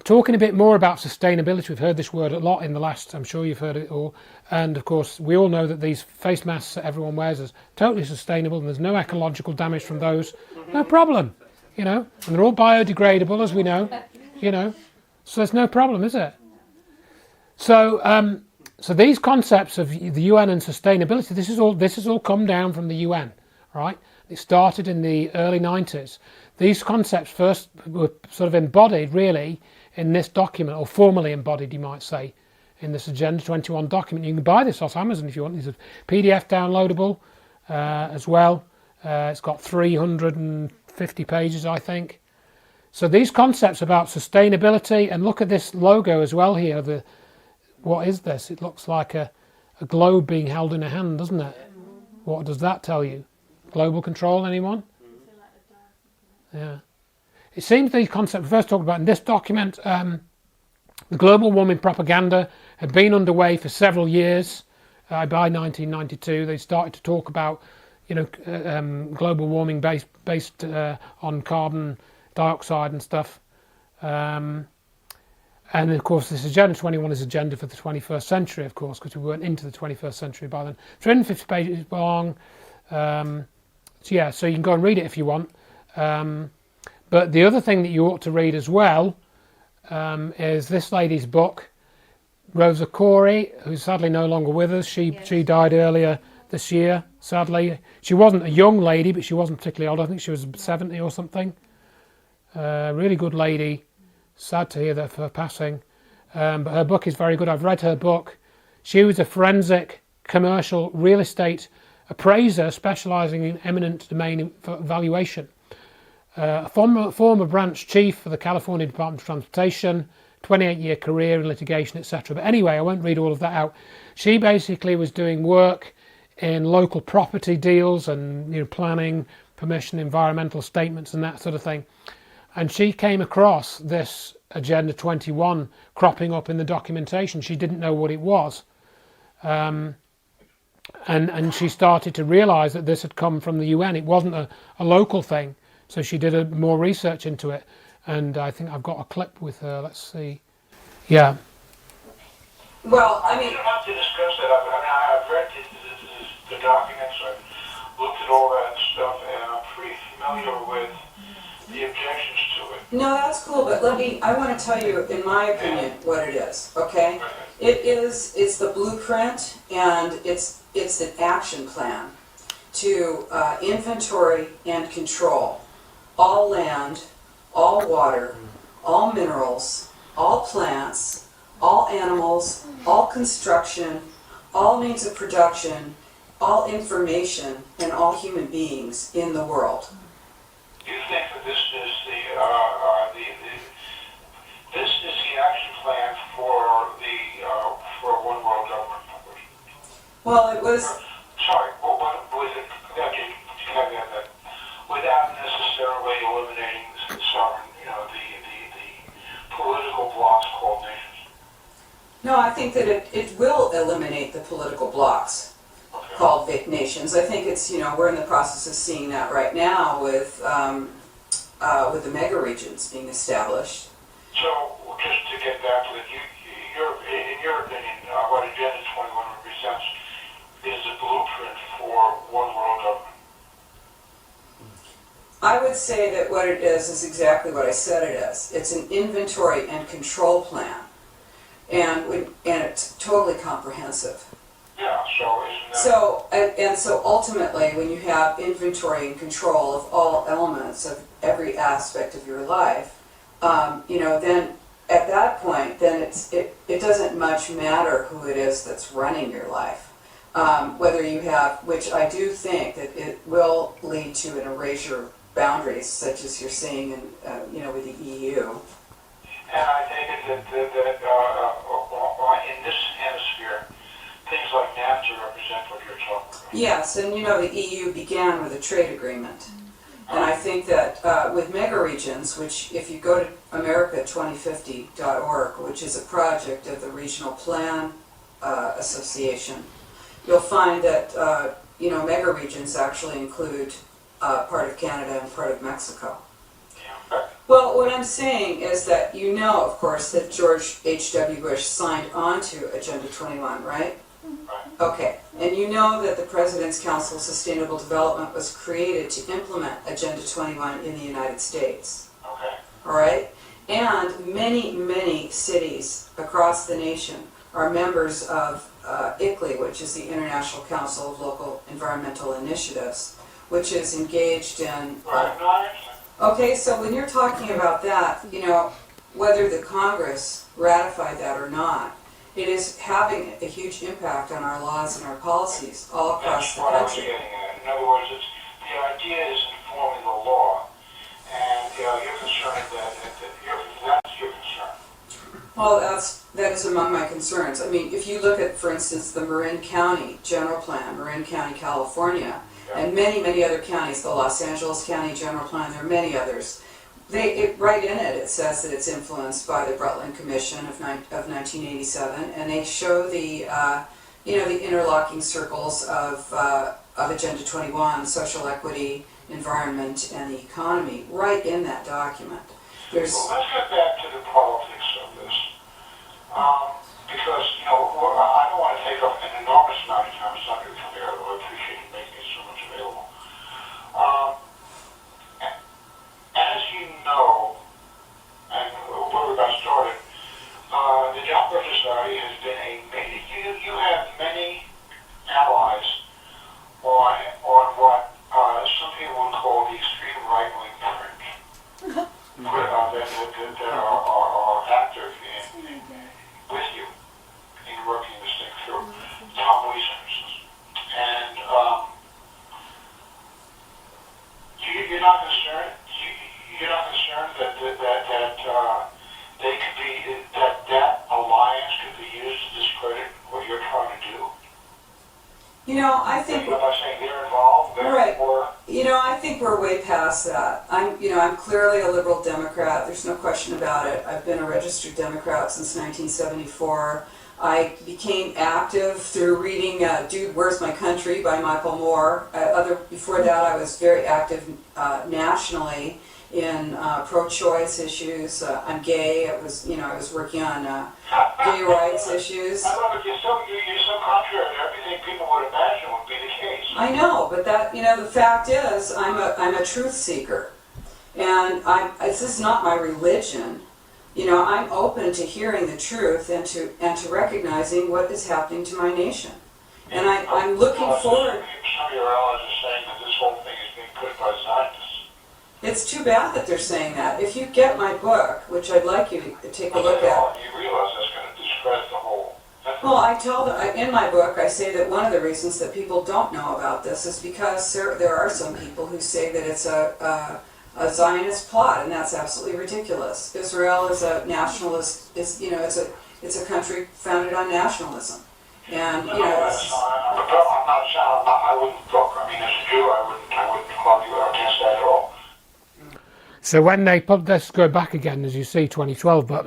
talking a bit more about sustainability, we've heard this word a lot in the last, I'm sure you've heard it all, and of course we all know that these face masks that everyone wears is totally sustainable and there's no ecological damage from those, no problem, you know, and they're all biodegradable as we know, you know, so there's no problem, is it? So, so these concepts of the UN and sustainability, this has all come down from the UN, right? It started in the early 90s. These concepts first were sort of embodied really in this document, or formally embodied, you might say, in this Agenda 21 document. You can buy this off Amazon if you want. It's a PDF downloadable as well. It's got 350 pages, I think. So these concepts about sustainability, and look at this logo as well here. What is this? It looks like a globe being held in a hand, doesn't it? What does that tell you? Global control, anyone? Yeah. It seems these concepts first talked about in this document, the global warming propaganda had been underway for several years. By 1992, they started to talk about, you know, global warming based on carbon dioxide and stuff. And of course, this Agenda 21 is agenda for the 21st century, of course, because we weren't into the 21st century by then. 350 pages long. So yeah, so you can go and read it if you want. But the other thing that you ought to read as well is this lady's book, Rosa Corey, who's sadly no longer with us. She died earlier this year, sadly. She wasn't a young lady, but she wasn't particularly old. I think she was 70 or something. Really good lady. Sad to hear that of her passing. But her book is very good. I've read her book. She was a forensic commercial real estate appraiser specialising in eminent domain valuation. A former branch chief for the California Department of Transportation, 28-year career in litigation, etc. But anyway, I won't read all of that out. She basically was doing work in local property deals and planning, permission, environmental statements and that sort of thing. And she came across this Agenda 21 cropping up in the documentation. She didn't know what it was. And she started to realise that this had come from the UN. It wasn't a local thing. So she did more research into it. And I think I've got a clip with her. Let's see. Yeah. Well, I mean... You don't have to discuss that. I've read the documents. I've looked at all that stuff, and I'm pretty familiar with the objections to it. No, that's cool, but I want to tell you, in my opinion, what it is, okay? It's the blueprint, and it's an action plan to inventory and control all land, all water, all minerals, all plants, all animals, all construction, all means of production, all information, and all human beings in the world. Do you think that this is the action plan for one world government? Well, it was. Sorry, but with it, that without necessarily eliminating the sovereign, the political blocs called nations. No, I think that it will eliminate the political blocs called nations. I think it's, we're in the process of seeing that right now with the mega regions being established. So, just to get back to it, in your opinion, what Agenda 21 represents is a blueprint for one world government. I would say that what it is exactly what I said it is. It's an inventory and control plan, and it's totally comprehensive. Yeah, so isn't that... So ultimately, when you have inventory and control of all elements of every aspect of your life, then at that point, then it doesn't much matter who it is that's running your life. Whether you have, which I do think that it will lead to an erasure of boundaries, such as you're seeing in, with the EU. And I take it that in this hemisphere, things like NAFTA represent what you're talking about. Yes, and the EU began with a trade agreement. And I think that with mega regions, which if you go to America2050.org, which is a project of the Regional Plan Association, you'll find that mega regions actually include part of Canada and part of Mexico. Well, what I'm saying is that of course, that George H.W. Bush signed on to Agenda 21, right? Okay, and that the President's Council of Sustainable Development was created to implement Agenda 21 in the United States. Okay. All right? And many, many cities across the nation are members of ICLEI, which is the International Council of Local Environmental Initiatives, which is engaged in... Okay, so when you're talking about that, whether the Congress ratified that or not, it is having a huge impact on our laws and our policies all across the country. That's what I was getting at. In other words, the idea is informing the law, and you're concerned that's your concern. Well, that is among my concerns. I mean, if you look at, for instance, the Marin County General Plan, Marin County, California, and many, many other counties, the Los Angeles County General Plan, there are many others. Right in it says that it's influenced by the Brundtland Commission of 1987, and they show the the interlocking circles of Agenda 21, social equity, environment, and the economy, right in that document. Well, let's get back to the politics of this, because I don't want to take up an enormous amount of time. It's not going to come here, although I appreciate you making it so much available. As you know, and where we got started, the Job Society has been that are active with you in working this thing through. Tom Lee, for instance. And you're not concerned. You're not concerned that they could be that alliance could be used to discredit what you're trying to do. You know, I think. I'm not saying they're involved. Right. You know, I think we're way past that. I'm clearly a liberal Democrat. There's no question about it. I've been a registered Democrat since 1974. I became active through reading Dude, Where's My Country by Michael Moore. Before that, I was very active nationally in pro-choice issues. I'm gay. I was working on gay rights issues. I love it. You're so contrary to everything people would imagine would be the case. I know, but the fact is, I'm a truth seeker, and this is not my religion. You know, I'm open to hearing the truth and to recognizing what is happening to my nation, and I'm looking forward. Some of your allies are saying that this whole thing is being pushed by Zionists. It's too bad that they're saying that. If you get my book, which I'd like you to take a look at. You realize that's going to discredit the whole. Well, I tell them in my book, I say that one of the reasons that people don't know about this is because there are some people who say that it's a Zionist plot, and that's absolutely ridiculous. Israel is a nationalist. It's a country founded on nationalism, and you know. I'm not saying I wouldn't talk. I mean, as a Jew, I wouldn't argue against that at all. So when they let's go back again, as you see, 2012, but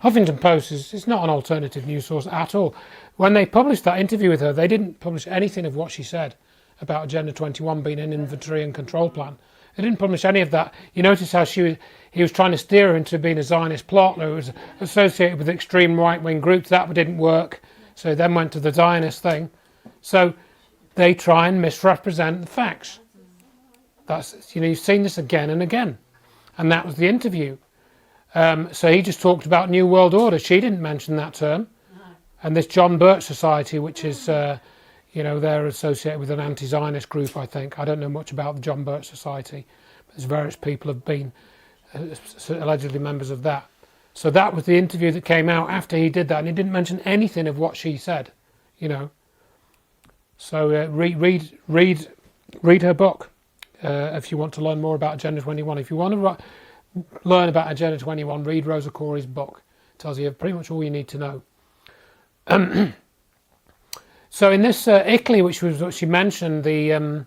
Huffington Post is not an alternative news source at all. When they published that interview with her, they didn't publish anything of what she said about Agenda 21 being an inventory and control plan. They didn't publish any of that. You notice how he was trying to steer her into being a Zionist plot. It was associated with extreme right-wing groups. That didn't work. So he then went to the Zionist thing. So they try and misrepresent the facts. You've seen this again and again. And that was the interview. So he just talked about New World Order. She didn't mention that term. And this John Birch Society, which is, they're associated with an anti-Zionist group, I think. I don't know much about the John Birch Society. But there's various people have been allegedly members of that. So that was the interview that came out after he did that. And he didn't mention anything of what she said, So read her book. If you want to learn more about Agenda 21. If you want to learn about Agenda 21, read Rosa Corey's book. It tells you pretty much all you need to know. So in this ICLEI, which was what she mentioned, I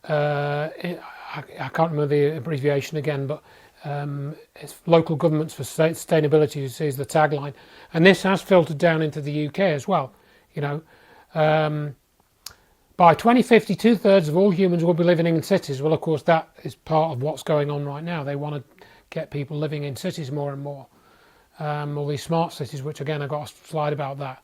can't remember the abbreviation again, but it's Local Governments for Sustainability, you see, is the tagline. And this has filtered down into the UK as well, By 2050, 2/3 of all humans will be living in cities. Well, of course, that is part of what's going on right now. They want to get people living in cities more and more. All these smart cities, which again, I got a slide about that.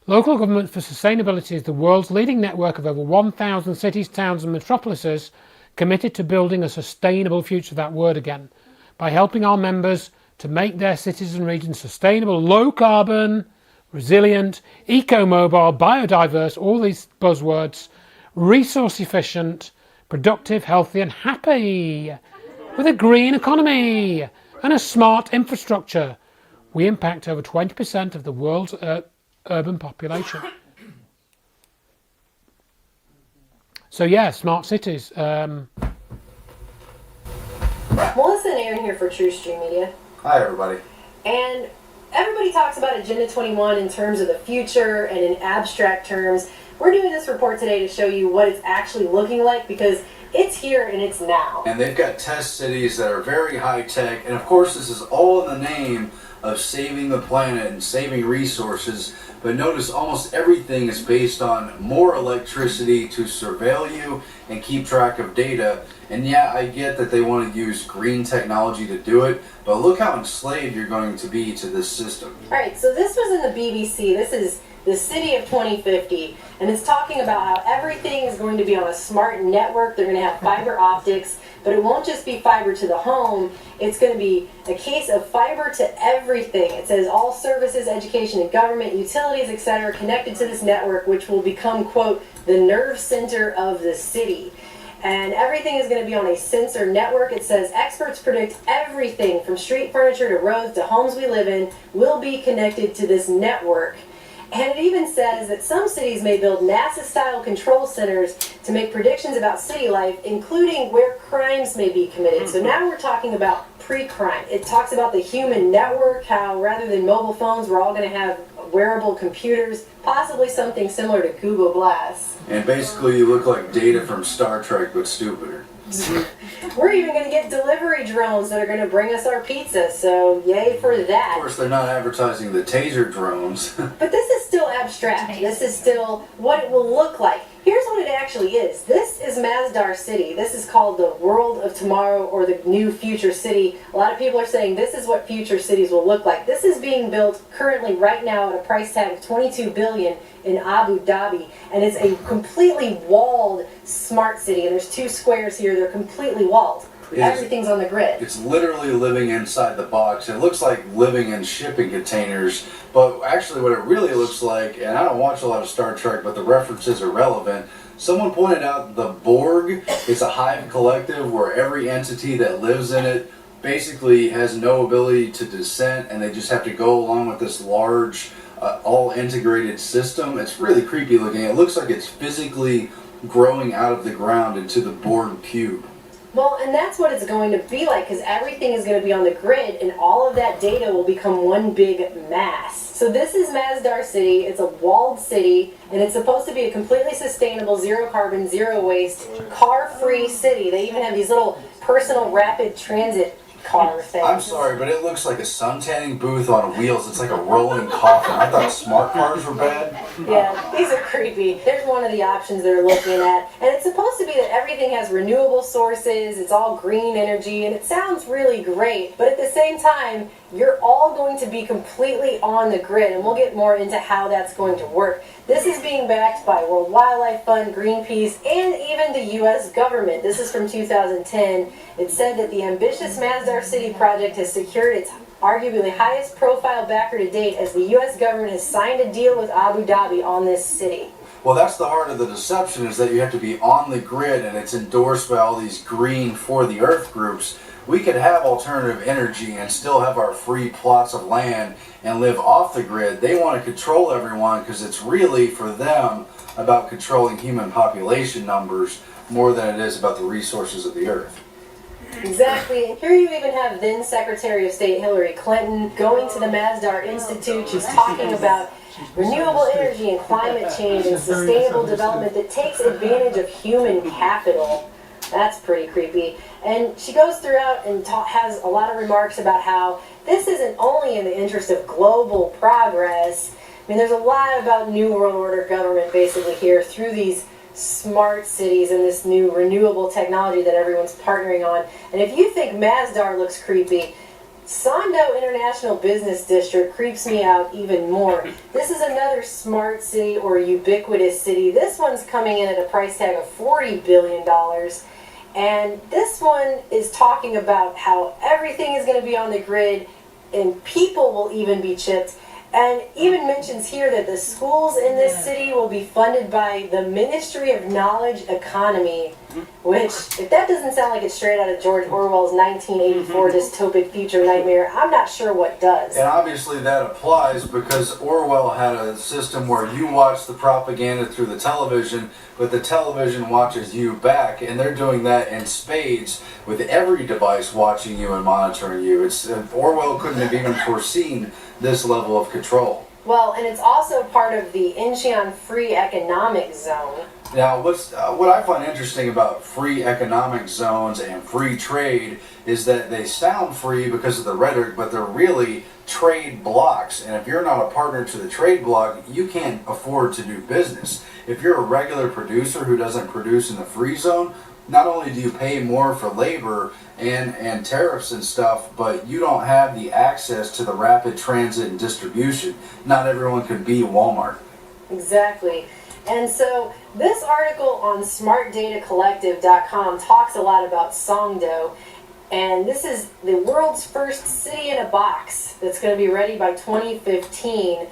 Local Government for Sustainability is the world's leading network of over 1,000 cities, towns and metropolises committed to building a sustainable future, that word again, by helping our members to make their cities and regions sustainable, low carbon, resilient, eco-mobile, biodiverse, all these buzzwords, resource efficient, productive, healthy and happy, with a green economy and a smart infrastructure. We impact over 20% of the world's urban population. So yeah, smart cities. Melissa and Aaron here for True Stream Media. Hi everybody. And everybody talks about Agenda 21 in terms of the future and in abstract terms. We're doing this report today to show you what it's actually looking like, because it's here and it's now. And they've got test cities that are very high tech, and of course this is all in the name of saving the planet and saving resources. But notice almost everything is based on more electricity to surveil you and keep track of data. And yeah, I get that they want to use green technology to do it, but look how enslaved you're going to be to this system. Alright, so this was in the BBC. This is the City of 2050, and it's talking about how everything is going to be on a smart network. They're going to have fiber optics, but it won't just be fiber to the home. It's going to be a case of fiber to everything. It says all services, education and government, utilities, etc. connected to this network, which will become, quote, the nerve center of the city. And everything is going to be on a sensor network. It says experts predict everything from street furniture to roads to homes we live in will be connected to this network. And it even says that some cities may build NASA-style control centers to make predictions about city life, including where crimes may be committed. So now we're talking about pre-crime. It talks about the human network, how rather than mobile phones, we're all going to have wearable computers, possibly something similar to Google Glass. And basically you look like Data from Star Trek, but stupider. We're even going to get delivery drones that are going to bring us our pizza, so yay for that. Of course, they're not advertising the taser drones. But this is still abstract. This is still what it will look like. Here's what it actually is. This is Masdar City. This is called the World of Tomorrow or the New Future City. A lot of people are saying this is what future cities will look like. This is being built currently right now at a price tag of $22 billion in Abu Dhabi, and it's a completely walled smart city. And there's 2 squares here. They're completely walled. Everything's on the grid. It's literally living inside the box. It looks like living in shipping containers, but actually what it really looks like, and I don't watch a lot of Star Trek, but the references are relevant. Someone pointed out the Borg is a hive collective where every entity that lives in it basically has no ability to dissent, and they just have to go along with this large, all integrated system. It's really creepy looking. It looks like it's physically growing out of the ground into the Borg cube. Well, and that's what it's going to be like, because everything is going to be on the grid, and all of that data will become one big mass. So this is Masdar City. It's a walled city, and it's supposed to be a completely sustainable, zero carbon, zero waste, car-free city. They even have these little personal rapid transit car things. I'm sorry, but it looks like a suntanning booth on wheels. It's like a rolling coffin. I thought smart cars were bad. Yeah, these are creepy. There's one of the options they're looking at. And it's supposed to be that everything has renewable sources, it's all green energy, and it sounds really great. But at the same time, you're all going to be completely on the grid, and we'll get more into how that's going to work. This is being backed by World Wildlife Fund, Greenpeace, and even the U.S. government. This is from 2010. It said that the ambitious Masdar City project has secured its arguably highest profile backer to date, as the U.S. government has signed a deal with Abu Dhabi on this city. Well, that's the heart of the deception, is that you have to be on the grid, and it's endorsed by all these green for the earth groups. We could have alternative energy and still have our free plots of land and live off the grid. They want to control everyone because it's really, for them, about controlling human population numbers more than it is about the resources of the earth. Exactly. And here you even have then Secretary of State Hillary Clinton going to the Masdar Institute. She's talking about renewable energy and climate change and sustainable development that takes advantage of human capital. That's pretty creepy. And she goes throughout and has a lot of remarks about how this isn't only in the interest of global progress. I mean, there's a lot about New World Order government basically here through these smart cities and this new renewable technology that everyone's partnering on. And if you think Masdar looks creepy, Sondo International Business District creeps me out even more. This is another smart city or ubiquitous city. This one's coming in at a price tag of $40 billion. And this one is talking about how everything is going to be on the grid and people will even be chipped. And even mentions here that the schools in this city will be funded by the Ministry of Knowledge Economy, which, if that doesn't sound like it's straight out of George Orwell's 1984 dystopic future nightmare, I'm not sure what does. And obviously that applies because Orwell had a system where you watch the propaganda through the television, but the television watches you back, and they're doing that in spades with every device watching you and monitoring you. Orwell couldn't have even foreseen this level of control. Well, and it's also part of the Incheon Free Economic Zone. Now, what I find interesting about free economic zones and free trade is that they sound free because of the rhetoric, but they're really trade blocks. And if you're not a partner to the trade block, you can't afford to do business. If you're a regular producer who doesn't produce in the free zone, not only do you pay more for labor and tariffs and stuff, but you don't have the access to the rapid transit and distribution. Not everyone could be Walmart. Exactly. And so this article on smartdatacollective.com talks a lot about Songdo. And this is the world's first city in a box that's going to be ready by 2015.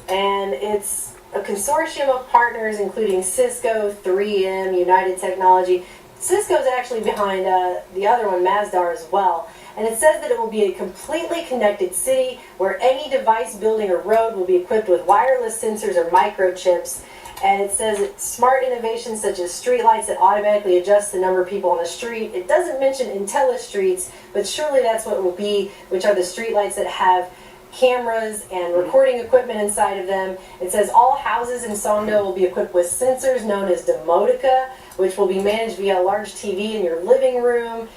And it's a consortium of partners including Cisco, 3M, United Technology. Cisco's actually behind the other one, Masdar, as well. And it says that it will be a completely connected city where any device, building, or road will be equipped with wireless sensors or microchips. And it says that smart innovations such as streetlights that automatically adjust the number of people on the street. It doesn't mention IntelliStreets, but surely that's what it will be, which are the streetlights that have cameras and recording equipment inside of them. It says all houses in Songdo will be equipped with sensors known as Demotica, which will be managed via a large TV in your living room.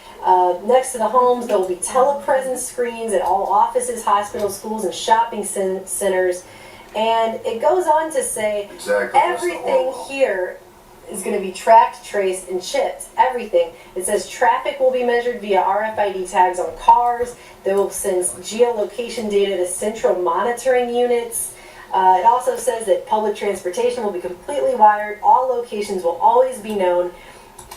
Next to the homes, there will be telepresence screens at all offices, hospitals, schools, and shopping centers. And it goes on to say everything here is going to be tracked, traced, and chipped. Everything. It says traffic will be measured via RFID tags on cars. They will send geolocation data to central monitoring units. It also says that public transportation will be completely wired. All locations will always be known.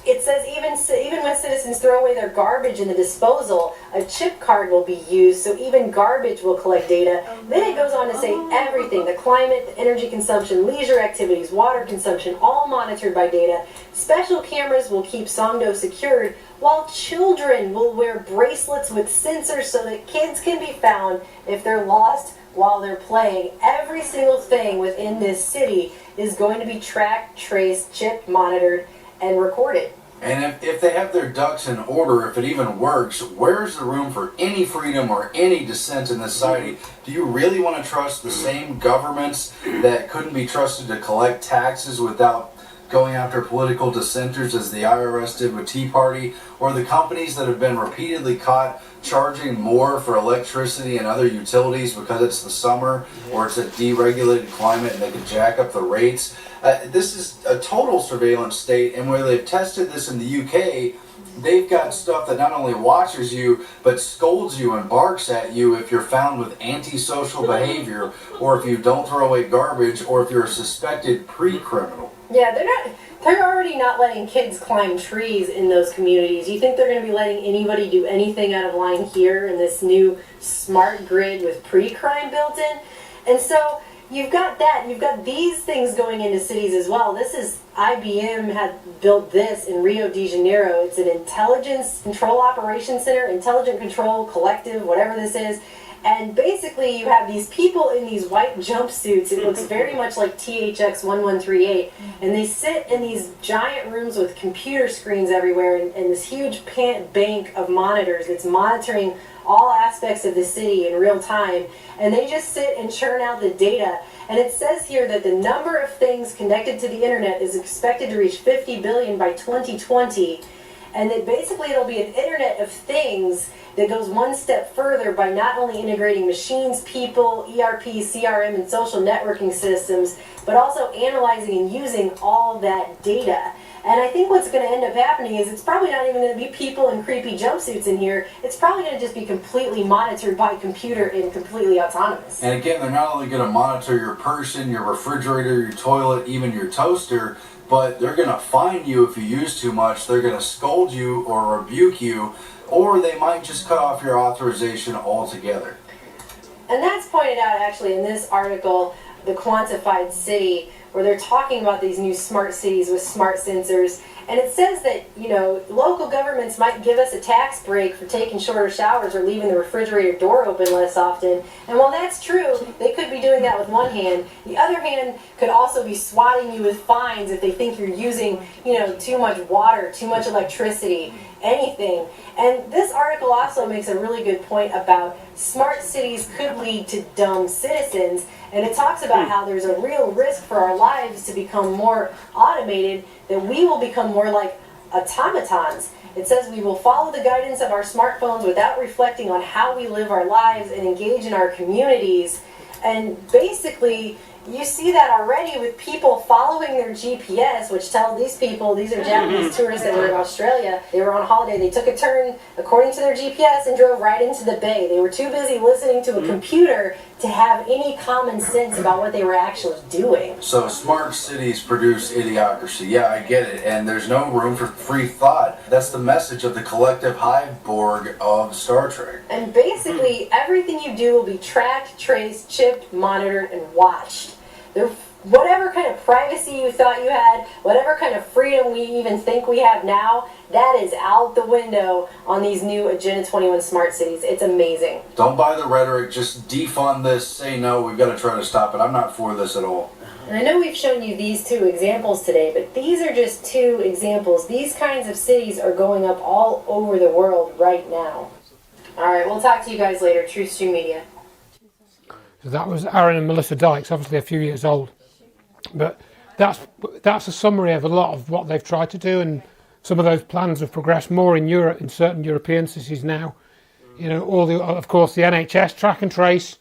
It says even when citizens throw away their garbage in the disposal, a chip card will be used, so even garbage will collect data. Then it goes on to say everything, the climate, the energy consumption, leisure activities, water consumption, all monitored by data. Special cameras will keep Songdo secured, while children will wear bracelets with sensors so that kids can be found if they're lost while they're playing. Every single thing within this city is going to be tracked, traced, chipped, monitored, and recorded. And if they have their ducks in order, if it even works, where's the room for any freedom or any dissent in this society? Do you really want to trust the same governments that couldn't be trusted to collect taxes without going after political dissenters as the IRS did with Tea Party, or the companies that have been repeatedly caught charging more for electricity and other utilities because it's the summer or it's a deregulated climate and they can jack up the rates? This is a total surveillance state, and where they've tested this in the UK, they've got stuff that not only watches you, but scolds you and barks at you if you're found with antisocial behavior, or if you don't throw away garbage, or if you're a suspected pre-criminal. Yeah, they're already not letting kids climb trees in those communities. You think they're going to be letting anybody do anything out of line here in this new smart grid with pre-crime built in? And so you've got that. You've got these things going into cities as well. This is IBM had built this in Rio de Janeiro. It's an intelligence control operations center, intelligent control collective, whatever this is. And basically you have these people in these white jumpsuits. It looks very much like THX 1138. And they sit in these giant rooms with computer screens everywhere and this huge bank of monitors that's monitoring all aspects of the city in real time. And they just sit and churn out the data. And it says here that the number of things connected to the internet is expected to reach 50 billion by 2020. And that basically it'll be an internet of things that goes one step further by not only integrating machines, people, ERP, CRM, and social networking systems, but also analyzing and using all that data. And I think what's going to end up happening is it's probably not even going to be people in creepy jumpsuits in here. It's probably going to just be completely monitored by computer and completely autonomous. And again, they're not only going to monitor your person, your refrigerator, your toilet, even your toaster, but they're going to fine you if you use too much. They're going to scold you or rebuke you, or they might just cut off your authorization altogether. And that's pointed out actually in this article, The Quantified City, where they're talking about these new smart cities with smart sensors. And it says that, you know, local governments might give us a tax break for taking shorter showers or leaving the refrigerator door open less often. And while that's true, they could be doing that with one hand. The other hand could also be swatting you with fines if they think you're using, you know, too much water, too much electricity, anything. And this article also makes a really good point about smart cities could lead to dumb citizens. And it talks about how there's a real risk for our lives to become more automated, that we will become more like automatons. It says we will follow the guidance of our smartphones without reflecting on how we live our lives and engage in our communities. And basically, you see that already with people following their GPS, which tell these people, these are Japanese tourists that were in Australia, they were on holiday, they took a turn according to their GPS and drove right into the bay. They were too busy listening to a computer to have any common sense about what they were actually doing. So smart cities produce idiocracy. Yeah, I get it. And there's no room for free thought. That's the message of the collective hive Borg of Star Trek. And basically, everything you do will be tracked, traced, chipped, monitored, and watched. whatever kind of privacy you thought you had, whatever kind of freedom we even think we have now, that is out the window on these new Agenda 21 smart cities. It's amazing. Don't buy the rhetoric. Just defund this. Say no. We've got to try to stop it. I'm not for this at all. And I know we've shown you these two examples today, but these are just two examples. These kinds of cities are going up all over the world right now. All right, we'll talk to you guys later. Truth Stream Media. So that was Aaron and Melissa Dykes, obviously a few years old. But that's a summary of a lot of what they've tried to do, and some of those plans have progressed more in Europe, in certain European cities now. You know, of course, the NHS track and trace.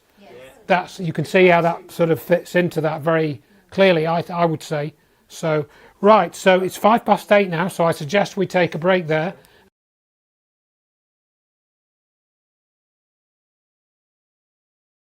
You can see how that sort of fits into that very clearly, I would say. So, right, so it's 8:05 now, so I suggest we take a break there.